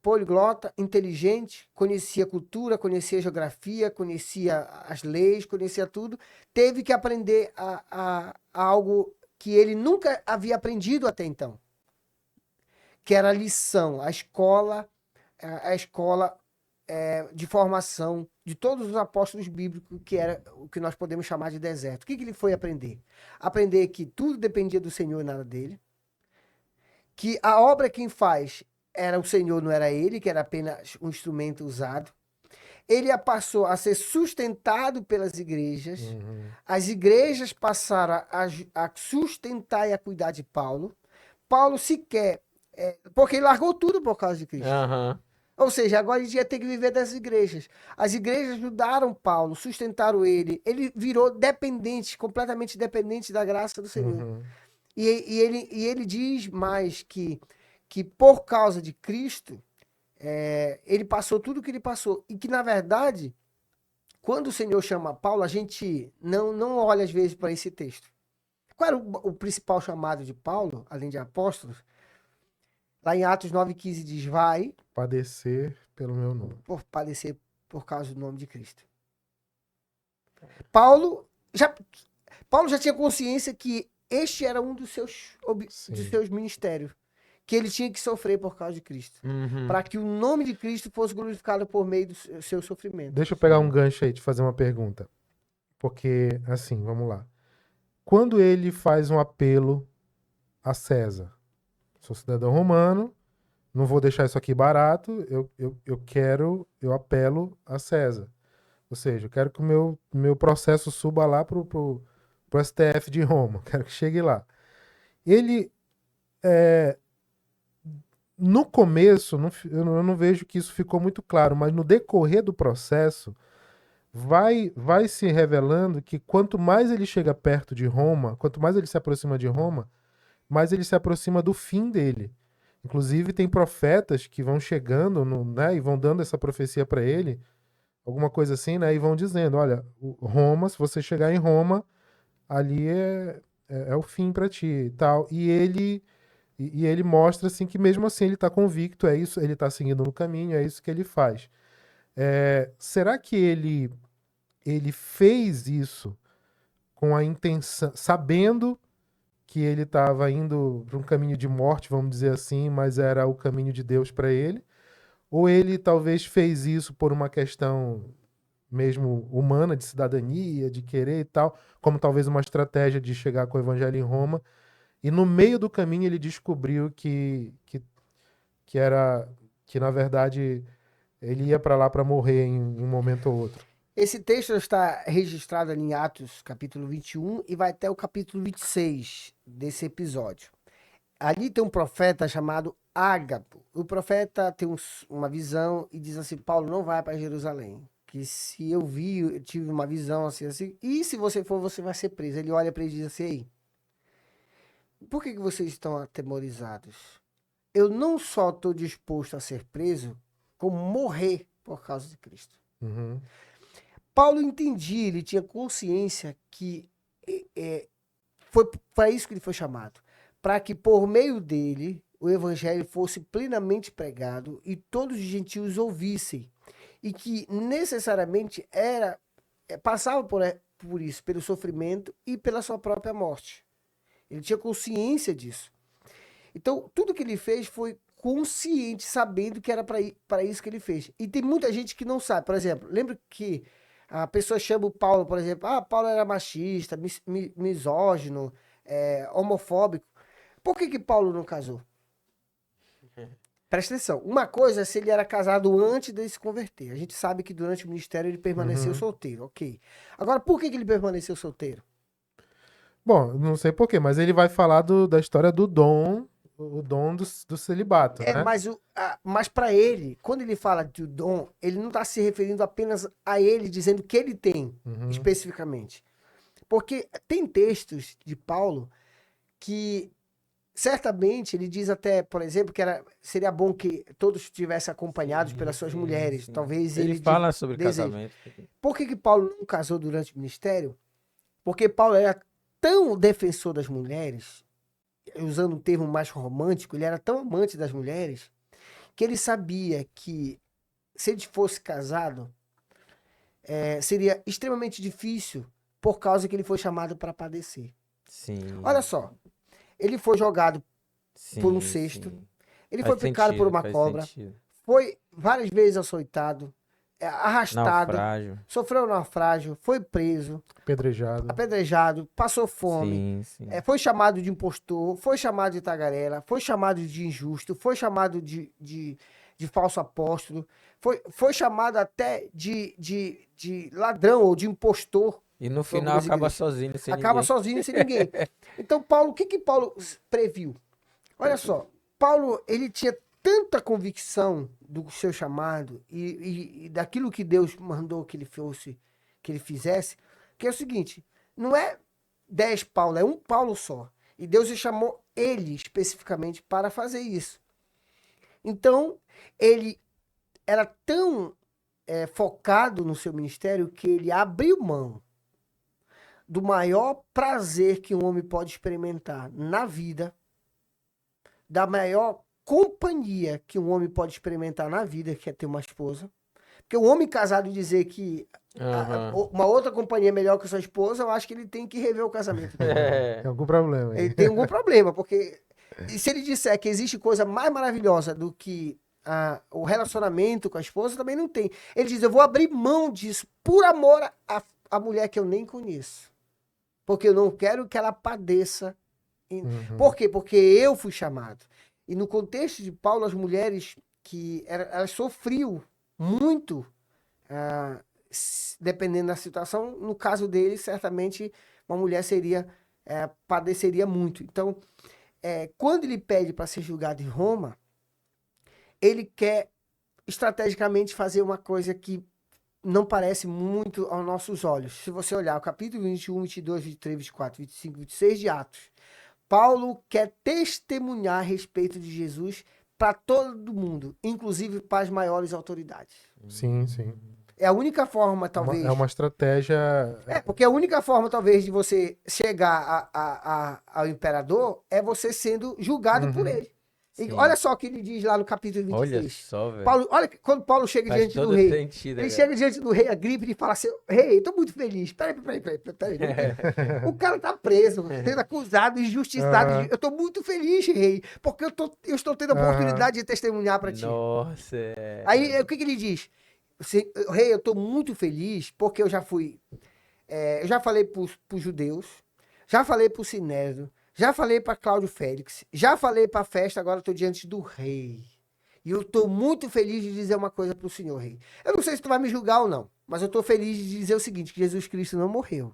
poliglota, inteligente, conhecia a cultura, conhecia a geografia, conhecia as leis, conhecia tudo, teve que aprender a algo que ele nunca havia aprendido até então, que era a lição, a escola de formação de todos os apóstolos bíblicos, que era o que nós podemos chamar de deserto. O que ele foi aprender? Aprender que tudo dependia do Senhor e nada dele, que a obra quem faz era o Senhor, não era ele, que era apenas um instrumento usado. Ele passou a ser sustentado pelas igrejas. As igrejas passaram a sustentar e a cuidar de Paulo. Paulo sequer... porque ele largou tudo por causa de Cristo. Ou seja, agora ele ia ter que viver das igrejas. As igrejas ajudaram Paulo, sustentaram ele. Ele virou dependente, completamente dependente da graça do Senhor. E ele diz mais que por causa de Cristo, ele passou tudo o que ele passou. E que, na verdade, quando o Senhor chama Paulo, a gente não olha, às vezes, para esse texto. Qual era o principal chamado de Paulo, além de apóstolos? Lá em Atos 9,15 diz, vai... padecer pelo meu nome. Padecer por causa do nome de Cristo. Paulo já tinha consciência que este era um dos seus ministérios, que ele tinha que sofrer por causa de Cristo, para que o nome de Cristo fosse glorificado por meio do seu sofrimento. Deixa eu pegar um gancho aí, te fazer uma pergunta. Porque, assim, vamos lá. Quando ele faz um apelo a César, sou cidadão romano, não vou deixar isso aqui barato, eu apelo a César. Ou seja, eu quero que o meu processo suba lá pro STF de Roma, quero que chegue lá. Ele, no começo, eu não vejo que isso ficou muito claro, mas no decorrer do processo, vai se revelando que quanto mais ele chega perto de Roma, quanto mais ele se aproxima de Roma, mais ele se aproxima do fim dele. Inclusive, tem profetas que vão chegando, né, e vão dando essa profecia para ele, alguma coisa assim, né, e vão dizendo, olha, Roma, se você chegar em Roma, ali é o fim para ti e tal. E ele mostra assim que mesmo assim ele está convicto, é isso, ele está seguindo no caminho, é isso que ele faz. Será que ele fez isso com a intenção, sabendo que ele estava indo para um caminho de morte, vamos dizer assim, mas era o caminho de Deus para ele? Ou ele talvez fez isso por uma questão mesmo humana, de cidadania, de querer e tal, como talvez uma estratégia de chegar com o evangelho em Roma, e no meio do caminho ele descobriu que na verdade ele ia para lá para morrer em um momento ou outro? Esse texto está registrado ali em Atos, capítulo 21, e vai até o capítulo 26 desse episódio. Ali tem um profeta chamado Ágabo. O profeta tem uma visão e diz assim: Paulo, não vai para Jerusalém. Que se eu tive uma visão assim, assim, e se você for, você vai ser preso. Ele olha para ele e diz assim: ei, por que vocês estão atemorizados? Eu não só estou disposto a ser preso, como morrer por causa de Cristo. Uhum. Paulo entendia, ele tinha consciência que foi para isso que ele foi chamado. Para que por meio dele o evangelho fosse plenamente pregado e todos os gentios ouvissem. E que necessariamente passava por isso, pelo sofrimento e pela sua própria morte. Ele tinha consciência disso. Então, tudo que ele fez foi consciente, sabendo que era para isso que ele fez. E tem muita gente que não sabe. Por exemplo, lembra que a pessoa chama o Paulo, por exemplo, Paulo era machista, misógino, homofóbico. Por que Paulo não casou? Presta atenção. Uma coisa é se ele era casado antes de se converter. A gente sabe que durante o ministério ele permaneceu solteiro, ok. Agora, por que ele permaneceu solteiro? Bom, não sei porquê, mas ele vai falar da história do dom, o dom do celibato, né? Mas para ele, quando ele fala de dom, ele não está se referindo apenas a ele, dizendo que ele tem, especificamente. Porque tem textos de Paulo que certamente ele diz até, por exemplo, que seria bom que todos estivessem acompanhados pelas suas mulheres. Sim. Talvez Ele fala sobre casamento. Por que Paulo não casou durante o ministério? Porque Paulo era tão defensor das mulheres, usando um termo mais romântico, ele era tão amante das mulheres, que ele sabia que se ele fosse casado, seria extremamente difícil, por causa que ele foi chamado para padecer. Sim. Olha só, ele foi jogado por um cesto, ele foi picado por uma cobra, foi várias vezes açoitado, arrastado, sofreu naufrágio, foi preso, apedrejado, passou fome, foi chamado de impostor, foi chamado de tagarela, foi chamado de injusto, foi chamado de falso apóstolo, foi chamado até de ladrão ou de impostor. E no final acaba sozinho sem ninguém. Acaba sozinho sem ninguém. Então, Paulo, o que Paulo previu? Olha só, Paulo, ele tinha tanta convicção do seu chamado e daquilo que Deus mandou que ele fizesse, que é o seguinte, não é 10 Paulo, é um Paulo só. E Deus chamou ele especificamente para fazer isso. Então, ele era tão focado no seu ministério que ele abriu mão do maior prazer que um homem pode experimentar na vida, da maior companhia que um homem pode experimentar na vida, que é ter uma esposa. Porque o homem casado dizer que uma outra companhia é melhor que a sua esposa, eu acho que ele tem que rever o casamento. Tem algum problema aí. Ele tem algum problema, porque se ele disser que existe coisa mais maravilhosa do que o relacionamento com a esposa, também não tem. Ele diz, eu vou abrir mão disso por amor à mulher que eu nem conheço. Porque eu não quero que ela padeça. Por quê? Porque eu fui chamado. E no contexto de Paulo, as mulheres elas sofriam muito, dependendo da situação. No caso dele, certamente, uma mulher padeceria muito. Então, quando ele pede para ser julgado em Roma, ele quer estrategicamente fazer uma coisa que não parece muito aos nossos olhos. Se você olhar o capítulo 21, 22, 23, 24, 25, 26 de Atos, Paulo quer testemunhar a respeito de Jesus para todo mundo, inclusive para as maiores autoridades. Sim, sim. É a única forma, talvez... É uma estratégia... porque a única forma, talvez, de você chegar ao imperador é você sendo julgado por ele. E olha só o que ele diz lá no capítulo 26. Olha só, velho. Olha quando Paulo chega diante do rei. Sentido, ele chega diante do rei Agripa e fala assim, rei, tô muito feliz. Peraí. O cara tá preso, sendo acusado, injustiçado. Eu tô muito feliz, rei, porque eu estou tendo a oportunidade de testemunhar para ti. Nossa. Aí, o que ele diz? Rei, eu tô muito feliz porque eu já fui... eu já falei pros judeus, já falei pro Sinédrio, já falei para Cláudio Félix, já falei para a festa, agora estou diante do rei. E eu estou muito feliz de dizer uma coisa para o senhor rei. Eu não sei se tu vai me julgar ou não. Mas eu estou feliz de dizer o seguinte, que Jesus Cristo não morreu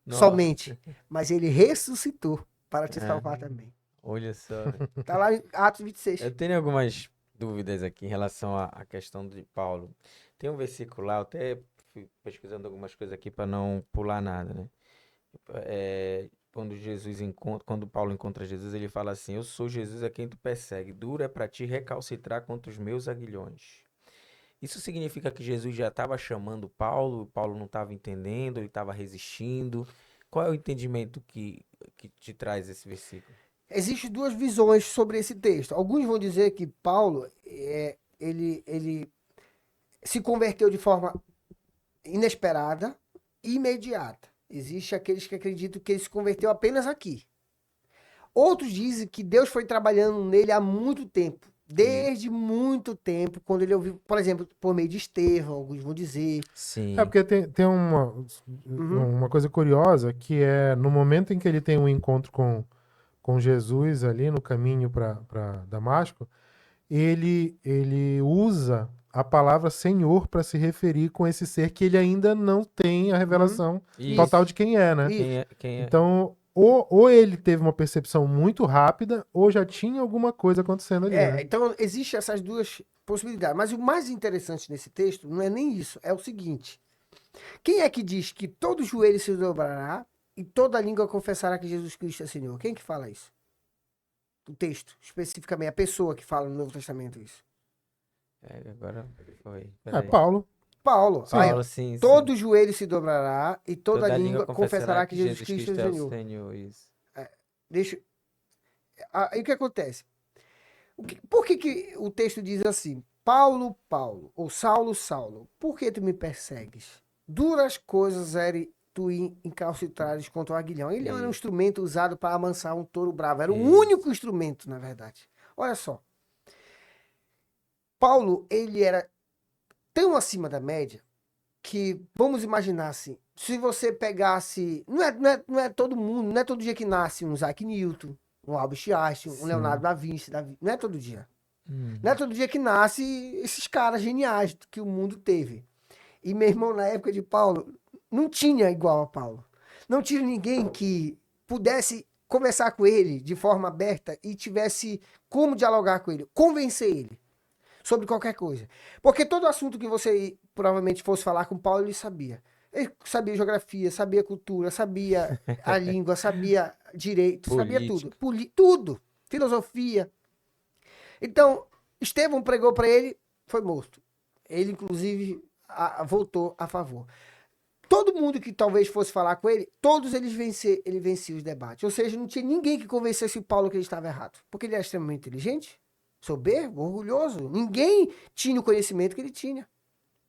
Nossa, somente, mas ele ressuscitou para te É. salvar também. olha só. Está lá em Atos 26. Eu tenho algumas dúvidas aqui em relação à questão de Paulo. Tem um versículo lá, eu até fui pesquisando algumas coisas aqui para não pular nada, né? Quando Paulo encontra Jesus, ele fala assim: Eu sou Jesus a quem tu persegue, duro é para ti recalcitrar contra os meus aguilhões. Isso significa que Jesus já estava chamando Paulo não estava entendendo, ele estava resistindo. Qual é o entendimento que te traz esse versículo? Existem duas visões sobre esse texto. Alguns vão dizer que Paulo, ele se converteu de forma inesperada e imediata. Existem aqueles que acreditam que ele se converteu apenas aqui. Outros dizem que Deus foi trabalhando nele há muito tempo. Desde muito tempo, quando ele ouviu, por exemplo, por meio de Estevão, alguns vão dizer. Sim. É porque tem Uhum. uma coisa curiosa, que é no momento em que ele tem um encontro com Jesus ali no caminho para Damasco, ele usa a palavra Senhor para se referir com esse ser que ele ainda não tem a revelação total de quem é, né? Isso. Quem é? Então, ou ele teve uma percepção muito rápida, ou já tinha alguma coisa acontecendo ali, né? Então existem essas duas possibilidades. Mas o mais interessante nesse texto não é nem isso, é o seguinte. Quem é que diz que todo joelho se dobrará e toda língua confessará que Jesus Cristo é Senhor? Quem que fala isso? O texto, especificamente, a pessoa que fala no Novo Testamento isso. Agora foi. É, Peraí. Paulo. Paulo. Sim. Aí, Paulo, sim, todo joelho se dobrará e toda Toda língua confessará que Jesus Cristo é o Senhor. Senhor. Isso. Deixa... Aí o que acontece? Por que o texto diz assim? Paulo, Paulo, ou Saulo, Saulo, por que tu me persegues? Duras coisas eram tu incalcitrares contra o aguilhão. Ele era um Isso. instrumento usado para amansar um touro bravo. Era o Isso. único instrumento, na verdade. Olha só. Paulo, ele era tão acima da média que, vamos imaginar assim, se você pegasse. Não é todo mundo, não é todo dia que nasce um Isaac Newton, um Albert Einstein, um Sim. Leonardo da Vinci. Não é todo dia. Hum. Não é todo dia que nasce esses caras geniais que o mundo teve. E meu irmão, na época de Paulo, não tinha igual a Paulo. Não tinha ninguém que pudesse conversar com ele de forma aberta e tivesse como dialogar com ele, convencer ele sobre qualquer coisa. Porque todo assunto que você provavelmente fosse falar com Paulo, ele sabia. Ele sabia geografia, sabia cultura, sabia a língua, sabia direito, sabia tudo. Tudo. Filosofia. Então, Estevão pregou para ele, foi morto. Ele, inclusive, voltou a favor. Todo mundo que talvez fosse falar com ele, todos ele vencia os debates. Ou seja, não tinha ninguém que convencesse o Paulo que ele estava errado. Porque ele era extremamente inteligente, soberbo, orgulhoso. Ninguém tinha o conhecimento que ele tinha.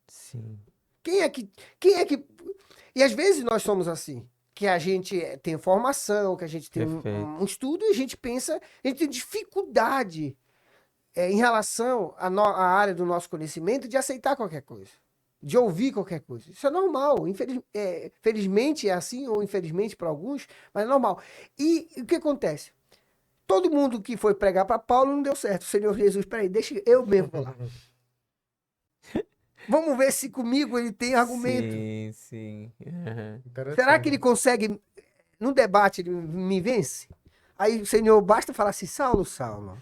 Sim. Quem é que... E às vezes nós somos assim. Que a gente tem formação, que a gente tem um estudo e a gente pensa... A gente tem dificuldade em relação à área do nosso conhecimento de aceitar qualquer coisa. De ouvir qualquer coisa. Isso é normal. Felizmente é assim, ou infelizmente para alguns, mas é normal. E o que acontece? Todo mundo que foi pregar para Paulo não deu certo. O Senhor Jesus, peraí, deixa eu mesmo falar. Vamos ver se comigo ele tem argumento. Sim, sim. Uhum. Será que ele consegue, num debate, ele me vence? Aí o Senhor basta falar assim, Saulo, Saulo,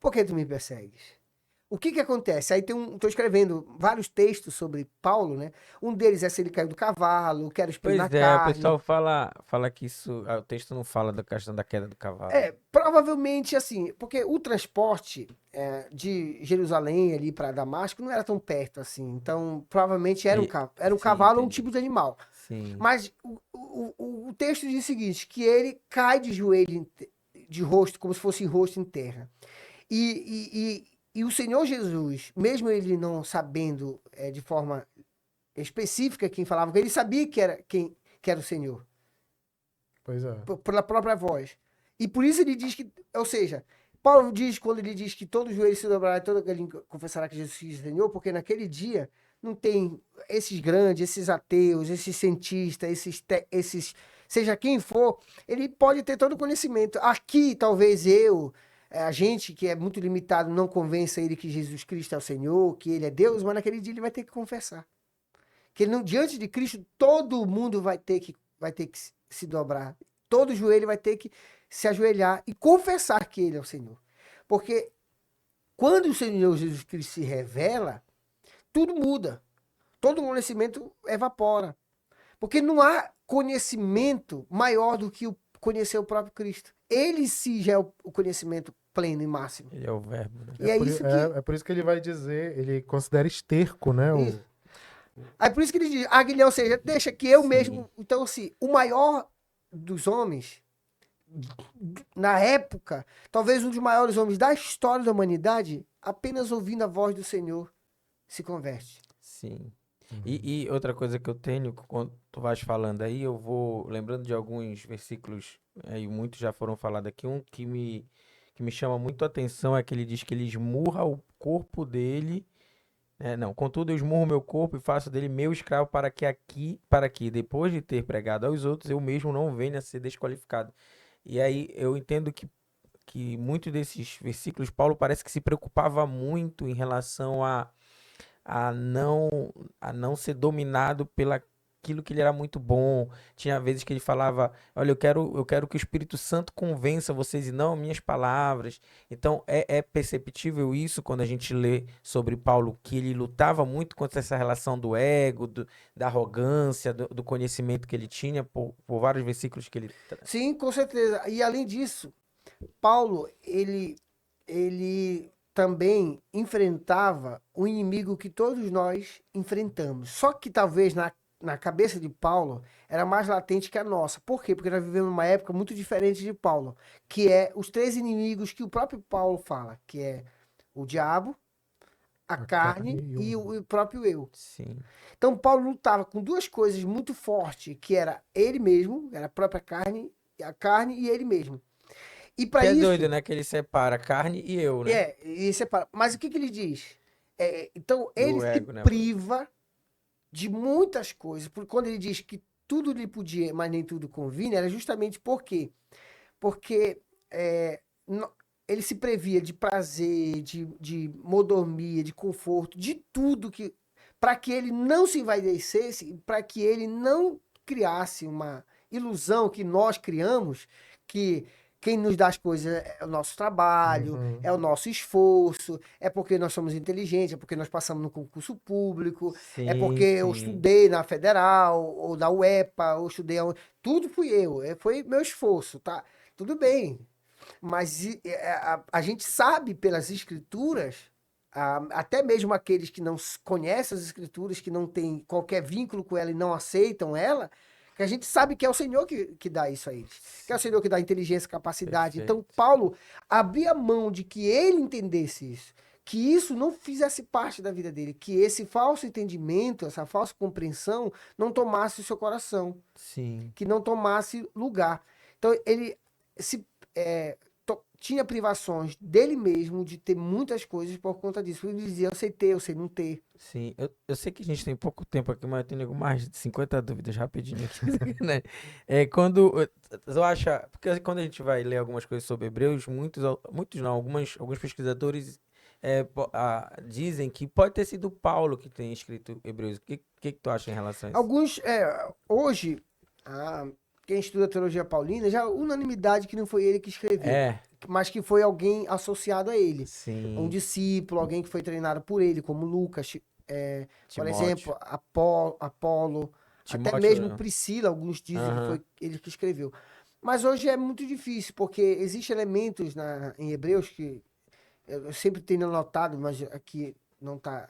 por que tu me persegues? O que acontece? Aí estou escrevendo vários textos sobre Paulo, né? Um deles é se ele caiu do cavalo, quero espinho na Pois é, o carne. pessoal fala que isso. O texto não fala da questão da queda do cavalo. Provavelmente assim, porque o transporte de Jerusalém ali para Damasco não era tão perto assim. Então, provavelmente era um Sim, cavalo ou um entendi. tipo de animal. Sim. Mas o texto diz o seguinte, que ele cai de joelho, de rosto, como se fosse rosto em terra. E o Senhor Jesus, mesmo ele não sabendo de forma específica quem falava com ele, sabia que era o Senhor. Pois é. Pela própria voz. E por isso ele diz que, ou seja, Paulo diz, quando ele diz que todo joelho se dobrará e toda língua confessará que Jesus Cristo é Senhor, porque naquele dia não tem esses grandes, esses ateus, esses cientistas, esses seja quem for, ele pode ter todo o conhecimento. Aqui, talvez a gente que é muito limitado não convença ele que Jesus Cristo é o Senhor, que ele é Deus, mas naquele dia ele vai ter que confessar. Que ele não, diante de Cristo, todo mundo vai ter que se dobrar. Todo joelho vai ter que se ajoelhar e confessar que ele é o Senhor. Porque quando o Senhor Jesus Cristo se revela, tudo muda. Todo conhecimento evapora. Porque não há conhecimento maior do que conhecer o próprio Cristo. Ele sim já é o conhecimento pleno e máximo. Ele é o verbo, né? E é isso que... É por isso que ele vai dizer, ele considera esterco, né? Isso. Aí por isso que ele diz, Aguilhão, ou seja, deixa que eu Sim. mesmo... Então, assim, o maior dos homens, na época, talvez um dos maiores homens da história da humanidade, apenas ouvindo a voz do Senhor, se converte. Sim. E outra coisa que eu tenho, quando tu vais falando aí, eu vou lembrando de alguns versículos, aí muitos já foram falados aqui, um que me chama muito a atenção é que ele diz que ele esmurra o corpo dele, não, contudo eu esmurro meu corpo e faço dele meu escravo para que depois de ter pregado aos outros, eu mesmo não venha a ser desqualificado. E aí eu entendo que muitos desses versículos, Paulo parece que se preocupava muito em relação a não a não ser dominado pela aquilo que ele era muito bom. Tinha vezes que ele falava, olha, eu quero que o Espírito Santo convença vocês e não minhas palavras. Então é perceptível isso quando a gente lê sobre Paulo, que ele lutava muito contra essa relação do ego, da arrogância, do conhecimento que ele tinha, por vários versículos que ele... Sim, com certeza. E além disso, Paulo, ele também enfrentava o inimigo que todos nós enfrentamos. Só que talvez na cabeça de Paulo era mais latente que a nossa. Por quê? Porque nós vivemos uma época muito diferente de Paulo, que é os três inimigos que o próprio Paulo fala, que é o diabo, a carne e o próprio eu. Sim. Então Paulo lutava com duas coisas muito fortes, que era ele mesmo, era a própria carne, a carne e ele mesmo. E para Que é isso, doido, né? Que ele separa carne e eu, né? e separa. Mas o que ele diz? Então ele Do se ego, né? priva de muitas coisas, porque quando ele diz que tudo lhe podia, mas nem tudo convinha, era justamente por quê? Porque ele se previa de prazer, de mordomia, de conforto, de tudo que para que ele não se envaidecesse, para que ele não criasse uma ilusão que nós criamos, que quem nos dá as coisas é o nosso trabalho, é o nosso esforço, é porque nós somos inteligentes, é porque nós passamos no concurso público, é porque Sim, eu sim. estudei na Federal, ou na UEPA, ou estudei... Tudo fui eu, foi meu esforço, tá? Tudo bem, mas a gente sabe pelas escrituras, até mesmo aqueles que não conhecem as escrituras, que não têm qualquer vínculo com ela e não aceitam ela, que a gente sabe que é o Senhor que dá isso a eles. Que é o Senhor que dá inteligência, capacidade. Perfeito. Então, Paulo abria mão de que ele entendesse isso. Que isso não fizesse parte da vida dele. Que esse falso entendimento, essa falsa compreensão, não tomasse o seu coração. Sim. Que não tomasse lugar. Então, ele tinha privações dele mesmo de ter muitas coisas por conta disso. Ele dizia, eu sei ter, eu sei não ter. Sim, eu sei que a gente tem pouco tempo aqui, mas eu tenho mais de 50 dúvidas rapidinho aqui, né? Quando eu acho, porque quando a gente vai ler algumas coisas sobre Hebreus, muitos não, alguns pesquisadores dizem que pode ter sido Paulo que tem escrito Hebreus. O que tu acha em relação a isso? Alguns, hoje, quem estuda teologia paulina, já unanimidade que não foi ele que escreveu, mas que foi alguém associado a ele. Sim. Um discípulo, alguém que foi treinado por ele, como Lucas, por Timóteo. exemplo, Apolo, Timóteo, até mesmo não. Priscila, alguns dizem que Aham. foi ele que escreveu. Mas hoje é muito difícil, porque existem elementos em Hebreus que eu sempre tenho notado, mas aqui não está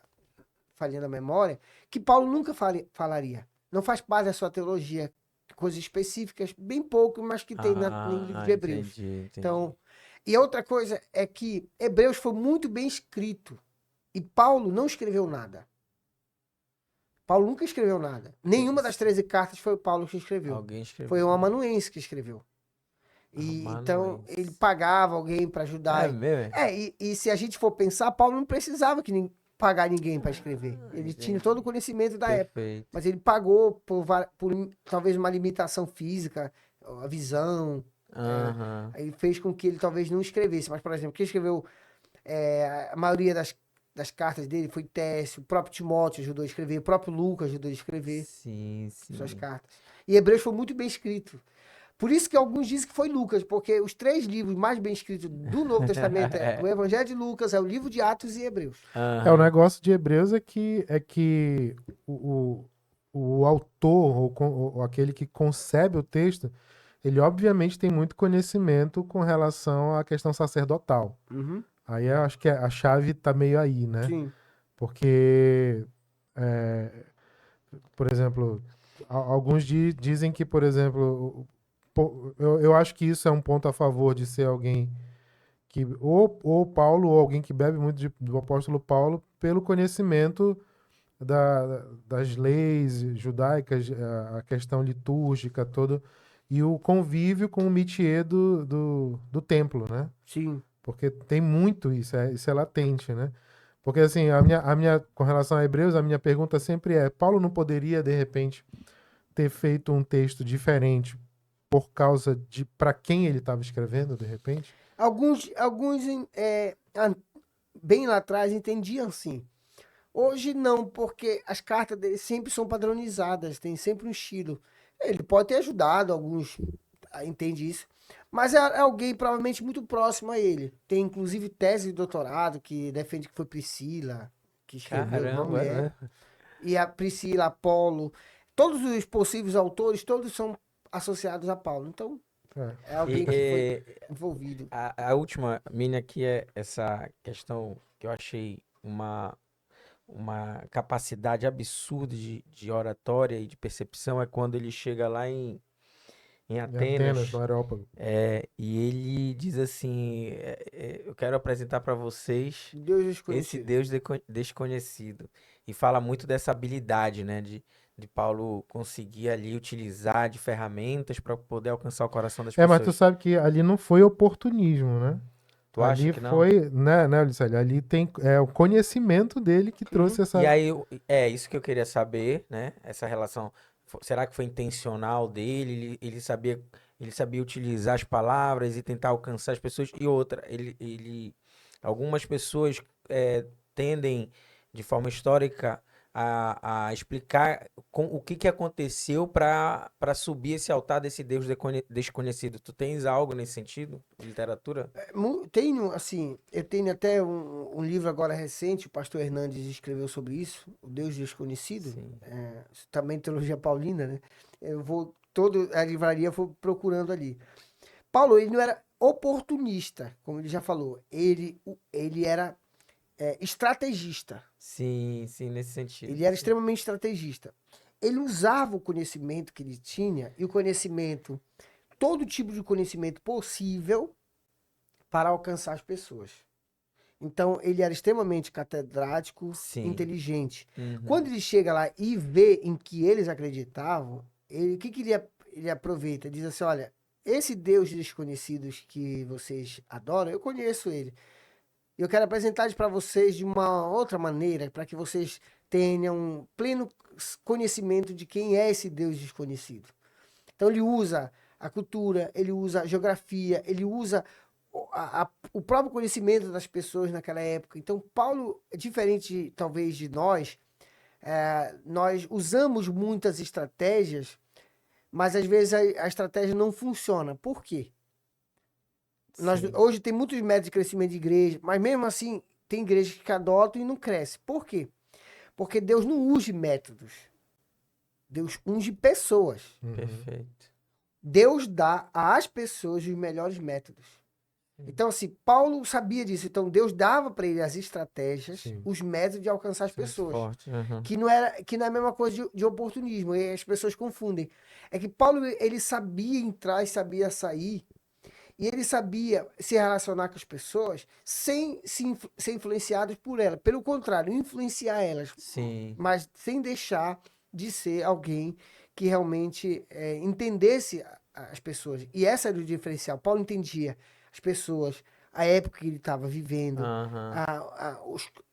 falhando a memória, que Paulo nunca falaria. Não faz parte da sua teologia, coisas específicas, bem pouco, mas que tem no livro de Hebreus. Entendi. Então, e a outra coisa é que Hebreus foi muito bem escrito e Paulo não escreveu nada. Paulo nunca escreveu nada. Nenhuma das 13 cartas foi o Paulo que escreveu. Alguém escreveu. Foi um amanuense que escreveu. Então, ele pagava alguém para ajudar. É mesmo? E se a gente for pensar, Paulo não precisava pagar ninguém para escrever. Ele entendi. tinha todo o conhecimento da época. Perfeito. Mas ele pagou por talvez uma limitação física, a visão. Aham. Aí fez com que ele talvez não escrevesse. Mas, por exemplo, quem escreveu a maioria das das cartas dele foi Técio, o próprio Timóteo ajudou a escrever, o próprio Lucas ajudou a escrever Sim, suas sim. cartas. E Hebreus foi muito bem escrito. Por isso que alguns dizem que foi Lucas, porque os 3 livros mais bem escritos do Novo Testamento é o Evangelho de Lucas, é o livro de Atos e Hebreus. O Aham. negócio de Hebreus é que o, o autor, ou aquele que concebe o texto, ele obviamente tem muito conhecimento com relação à questão sacerdotal. Uhum. Aí eu acho que a chave tá meio aí, né? Sim. Porque, por exemplo, alguns dizem que, por exemplo, eu acho que isso é um ponto a favor de ser alguém que, ou Paulo, ou alguém que bebe muito do apóstolo Paulo, pelo conhecimento das leis judaicas, a questão litúrgica toda, e o convívio com o métier do templo, né? Sim. Porque tem muito isso é latente, né? Porque assim, com relação a Hebreus, a minha pergunta sempre é: Paulo não poderia, de repente, ter feito um texto diferente por causa de para quem ele estava escrevendo, de repente? Alguns bem lá atrás entendiam assim. Hoje não, porque as cartas dele sempre são padronizadas, tem sempre um estilo. Ele pode ter ajudado alguns, entende isso, mas é alguém provavelmente muito próximo a ele. Tem inclusive tese de doutorado que defende que foi Priscila que escreveu, uma Caramba, mulher. é. E a Priscila, Apolo, todos os possíveis autores, todos são associados a Paulo. Então, É. é alguém que foi E, envolvido. a última minha aqui é essa questão que eu achei uma capacidade absurda de oratória e de percepção é quando ele chega lá em Em Atenas, Atenas, no Areópago. e ele diz assim: eu quero apresentar para vocês Deus esse desconhecido. Deus desconhecido. E fala muito dessa habilidade, né, de Paulo conseguir ali utilizar de ferramentas para poder alcançar o coração das Mas tu pessoas. sabe que ali não foi oportunismo, né? Tu acha Ali que não? foi, né, Ulisses? Ali tem o conhecimento dele que Sim. trouxe E essa. aí, é isso que eu queria saber, né? Essa relação, será que foi intencional dele? Ele sabia utilizar as palavras e tentar alcançar as pessoas? E outra, algumas pessoas tendem, de forma histórica, a explicar o que que aconteceu para subir esse altar desse Deus desconhecido. Tu tens algo nesse sentido de literatura? Tenho, assim, eu tenho até um livro agora recente, o pastor Hernandes escreveu sobre isso, O Deus Desconhecido, Sim. também teologia paulina, né? Eu vou, toda a livraria vou procurando ali. Paulo, ele não era oportunista, como ele já falou, ele era estrategista, Sim, sim, nesse sentido. ele era extremamente estrategista. Ele usava o conhecimento que ele tinha, e o conhecimento, todo tipo de conhecimento possível, para alcançar as pessoas. Então, ele era extremamente catedrático, Sim. inteligente. Uhum. Quando ele chega lá e vê em que eles acreditavam, o que, que ele aproveita? Diz assim: olha, esse Deus desconhecidos que vocês adoram, eu conheço ele. Eu quero apresentar para vocês de uma outra maneira, para que vocês tenham pleno conhecimento de quem é esse Deus desconhecido. Então, ele usa a cultura, ele usa a geografia, ele usa o próprio conhecimento das pessoas naquela época. Então, Paulo, diferente talvez de nós usamos muitas estratégias, mas às vezes a estratégia não funciona. Por quê? Sim. Hoje tem muitos métodos de crescimento de igreja, mas mesmo assim tem igrejas que adotam e não crescem. Por quê? Porque Deus não unge métodos. Deus unge pessoas. Uhum. Perfeito. Deus dá às pessoas os melhores métodos. Então, assim, Paulo sabia disso. Então, Deus dava para ele as estratégias, Sim. os métodos de alcançar as Muito pessoas. forte. Uhum. Que não é a mesma coisa de oportunismo. E as pessoas confundem. É que Paulo, ele sabia entrar e sabia sair. E ele sabia se relacionar com as pessoas sem ser influenciados por elas. Pelo contrário, influenciar elas, Sim. mas sem deixar de ser alguém que realmente entendesse as pessoas. E essa era o diferencial. Paulo entendia as pessoas, a época que ele estava vivendo, Aham.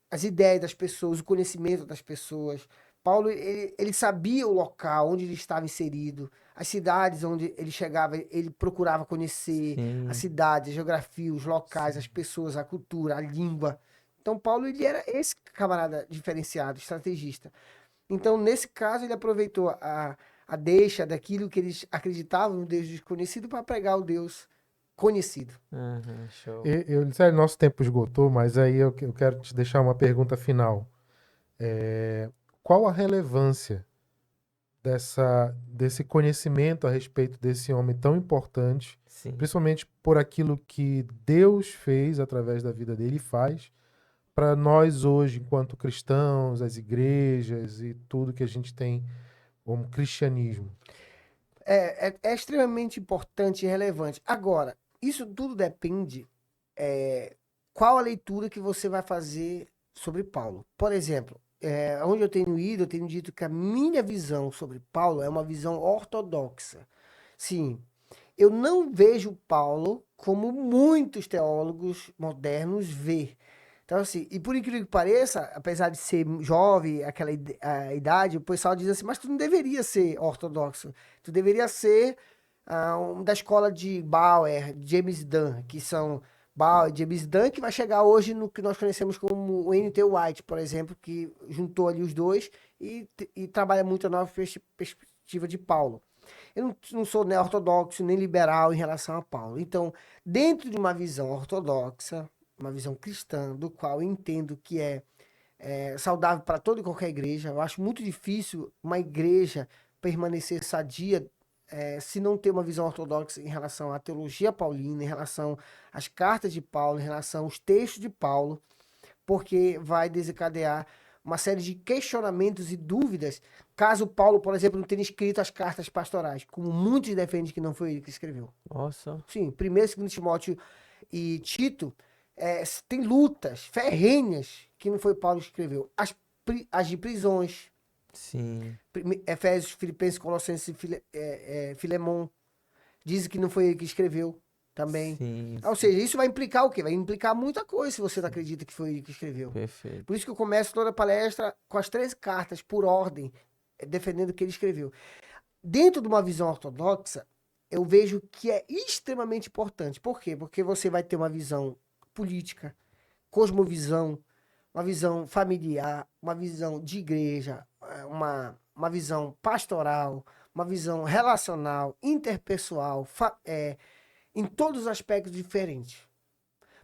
as ideias das pessoas, o conhecimento das pessoas. Paulo, ele sabia o local onde ele estava inserido, as cidades onde ele chegava, ele procurava conhecer a Sim. cidade, a geografia, os locais, as Sim. pessoas, a cultura, a língua. Então, Paulo, ele era esse camarada diferenciado, estrategista. Então, nesse caso, ele aproveitou a deixa daquilo que eles acreditavam no Deus desconhecido para pregar o Deus conhecido. Uhum, show. Sério, nosso tempo esgotou, mas aí eu quero te deixar uma pergunta final. Qual a relevância desse conhecimento a respeito desse homem tão importante, Sim. principalmente por aquilo que Deus fez através da vida dele e faz, para nós hoje, enquanto cristãos, as igrejas e tudo que a gente tem como cristianismo? É extremamente importante e relevante. Agora, isso tudo depende qual a leitura que você vai fazer sobre Paulo. Por exemplo, onde eu tenho ido, eu tenho dito que a minha visão sobre Paulo é uma visão ortodoxa. Sim, eu não vejo Paulo como muitos teólogos modernos vê. Então, assim, e por incrível que pareça, apesar de ser jovem, aquela a idade, o pessoal diz assim, mas tu não deveria ser ortodoxo. Tu deveria ser da escola de Bauer, James Dunn, que são Bauer e James Dunn, que vai chegar hoje no que nós conhecemos como o N.T. White, por exemplo, que juntou ali os dois e trabalha muito a nova perspectiva de Paulo. Eu não sou nem ortodoxo, nem liberal em relação a Paulo. Então, dentro de uma visão ortodoxa, uma visão cristã, do qual eu entendo que é saudável para toda e qualquer igreja, eu acho muito difícil uma igreja permanecer sadia se não ter uma visão ortodoxa em relação à teologia paulina, em relação às cartas de Paulo, em relação aos textos de Paulo, porque vai desencadear uma série de questionamentos e dúvidas, caso Paulo, por exemplo, não tenha escrito as cartas pastorais, como muitos defendem que não foi ele que escreveu. Nossa. Sim, 1º e 2º Timóteo e Tito, tem lutas ferrenhas que não foi Paulo que escreveu. As de prisões, Sim. Efésios, Filipenses, Colossenses e Filemon, dizem que não foi ele que escreveu também. Sim. Ou seja, isso vai implicar o quê? Vai implicar muita coisa se você não acredita que foi ele que escreveu. Perfeito. Por isso que eu começo toda a palestra com as 13 cartas, por ordem, defendendo o que ele escreveu. Dentro de uma visão ortodoxa, eu vejo que é extremamente importante. Por quê? Porque você vai ter uma visão política, cosmovisão, uma visão familiar, uma visão de igreja, uma visão pastoral, uma visão relacional, interpessoal, em todos os aspectos diferentes.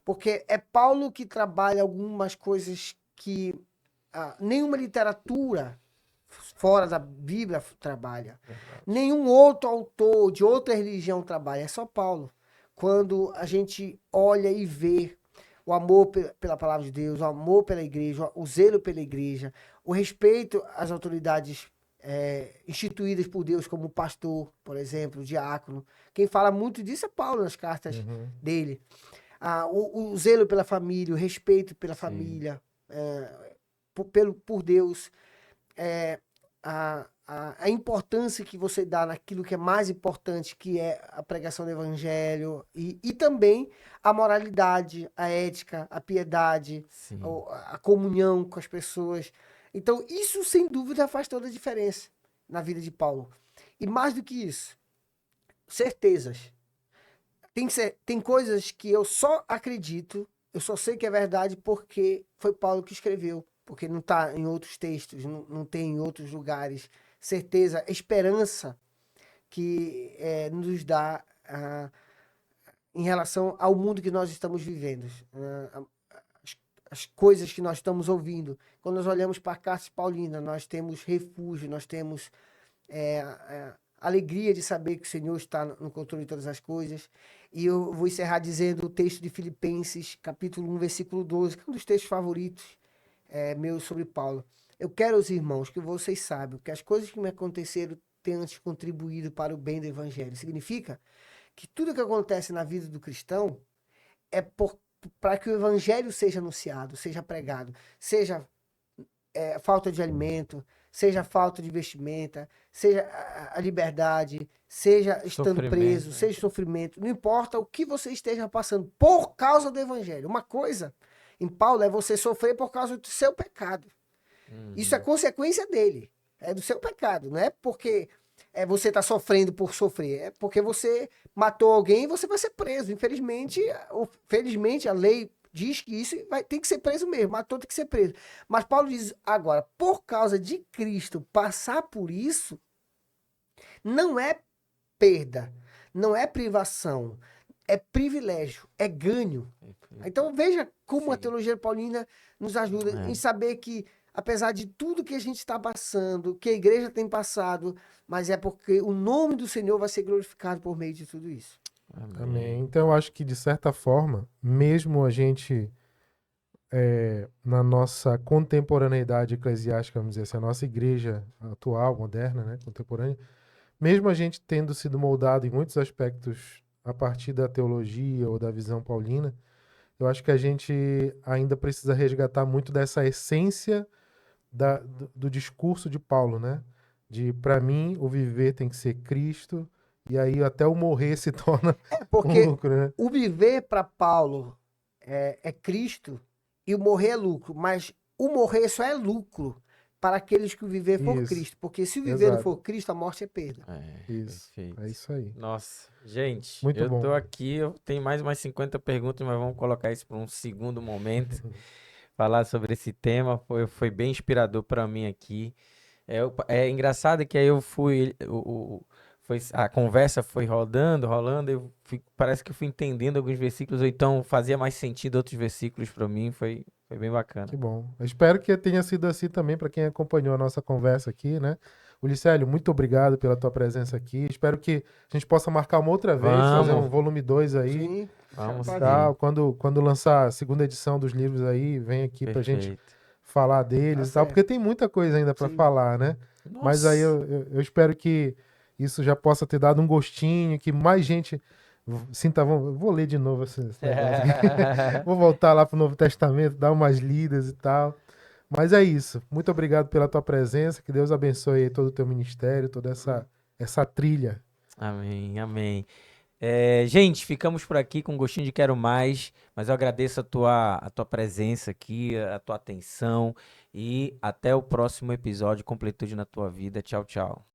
Porque é Paulo que trabalha algumas coisas que nenhuma literatura fora da Bíblia trabalha. Nenhum outro autor de outra religião trabalha, é só Paulo. Quando a gente olha e vê o amor pela palavra de Deus, o amor pela igreja, o zelo pela igreja, o respeito às autoridades instituídas por Deus, como o pastor, por exemplo, o diácono. Quem fala muito disso é Paulo nas cartas dele. O zelo pela família, o respeito pela família, por Deus, a importância que você dá naquilo que é mais importante, que é a pregação do evangelho, e também a moralidade, a ética, a piedade, a comunhão com as pessoas. Então, isso, sem dúvida, faz toda a diferença na vida de Paulo. E mais do que isso, certezas. Tem coisas que eu só acredito, eu só sei que é verdade porque foi Paulo que escreveu, porque não está em outros textos, não tem em outros lugares. Certeza, esperança que nos dá em relação ao mundo que nós estamos vivendo, as coisas que nós estamos ouvindo. Quando nós olhamos para a carta paulina, nós temos refúgio, nós temos alegria de saber que o Senhor está no controle de todas as coisas. E eu vou encerrar dizendo o texto de Filipenses, capítulo 1, versículo 12, que é um dos textos favoritos meus sobre Paulo. Eu quero, os irmãos, que vocês saibam que as coisas que me aconteceram têm antes contribuído para o bem do evangelho. Significa que tudo que acontece na vida do cristão é para que o evangelho seja anunciado, seja pregado, seja falta de alimento, seja falta de vestimenta, seja a liberdade, seja estando preso, seja sofrimento, não importa o que você esteja passando por causa do evangelho. Uma coisa em Paulo é você sofrer por causa do seu pecado. Isso é consequência dele, é do seu pecado, não é porque você está sofrendo por sofrer, é porque você matou alguém e você vai ser preso. Infelizmente, ou felizmente, a lei diz que isso tem que ser preso mesmo, matou tem que ser preso. Mas Paulo diz agora, por causa de Cristo passar por isso, não é perda, não é privação, é privilégio, é ganho. Então veja como a Sim. teologia paulina nos ajuda É. em saber que, apesar de tudo que a gente está passando, que a igreja tem passado, mas é porque o nome do Senhor vai ser glorificado por meio de tudo isso. Amém. Então, eu acho que, de certa forma, mesmo a gente, na nossa contemporaneidade eclesiástica, vamos dizer assim, a nossa igreja atual, moderna, né, contemporânea, mesmo a gente tendo sido moldado em muitos aspectos a partir da teologia ou da visão paulina, eu acho que a gente ainda precisa resgatar muito dessa essência do discurso de Paulo, né? De, para mim, o viver tem que ser Cristo, e aí até o morrer se torna um Porque lucro, né? o viver para Paulo é Cristo e o morrer é lucro, mas o morrer só é lucro para aqueles que o viver for Isso, Cristo. Porque se o viver não exato. for Cristo, a morte é perda. Isso, Perfeito. é isso aí. Nossa, gente, Muito eu bom. tô aqui, eu tenho mais umas 50 perguntas, mas vamos colocar isso para um segundo momento. Falar sobre esse tema foi bem inspirador para mim aqui. É engraçado que aí eu fui, a conversa foi rolando, parece que eu fui entendendo alguns versículos, ou então fazia mais sentido outros versículos para mim, foi bem bacana. Que bom. Eu espero que tenha sido assim também para quem acompanhou a nossa conversa aqui, né? Ulicélio, muito obrigado pela tua presença aqui. Espero que a gente possa marcar uma outra vez, fazer um Vamos, volume 2 aí. Sim, vamos prazer. Tal. Quando lançar a segunda edição dos livros aí, vem aqui pra gente perfeito. falar deles e tal, certo. porque tem muita coisa ainda para Sim. falar, né? Mas aí Nossa. eu espero que isso já possa ter dado um gostinho, que mais gente sinta. Vou ler de novo esse negócio aqui. Vou voltar lá pro Novo Testamento, dar umas lidas e tal. Mas é isso. Muito obrigado pela tua presença. Que Deus abençoe aí todo o teu ministério, toda essa trilha. Amém, amém. Gente, ficamos por aqui com gostinho de quero mais, mas eu agradeço a tua presença aqui, a tua atenção e até o próximo episódio Completude na tua vida. Tchau, tchau.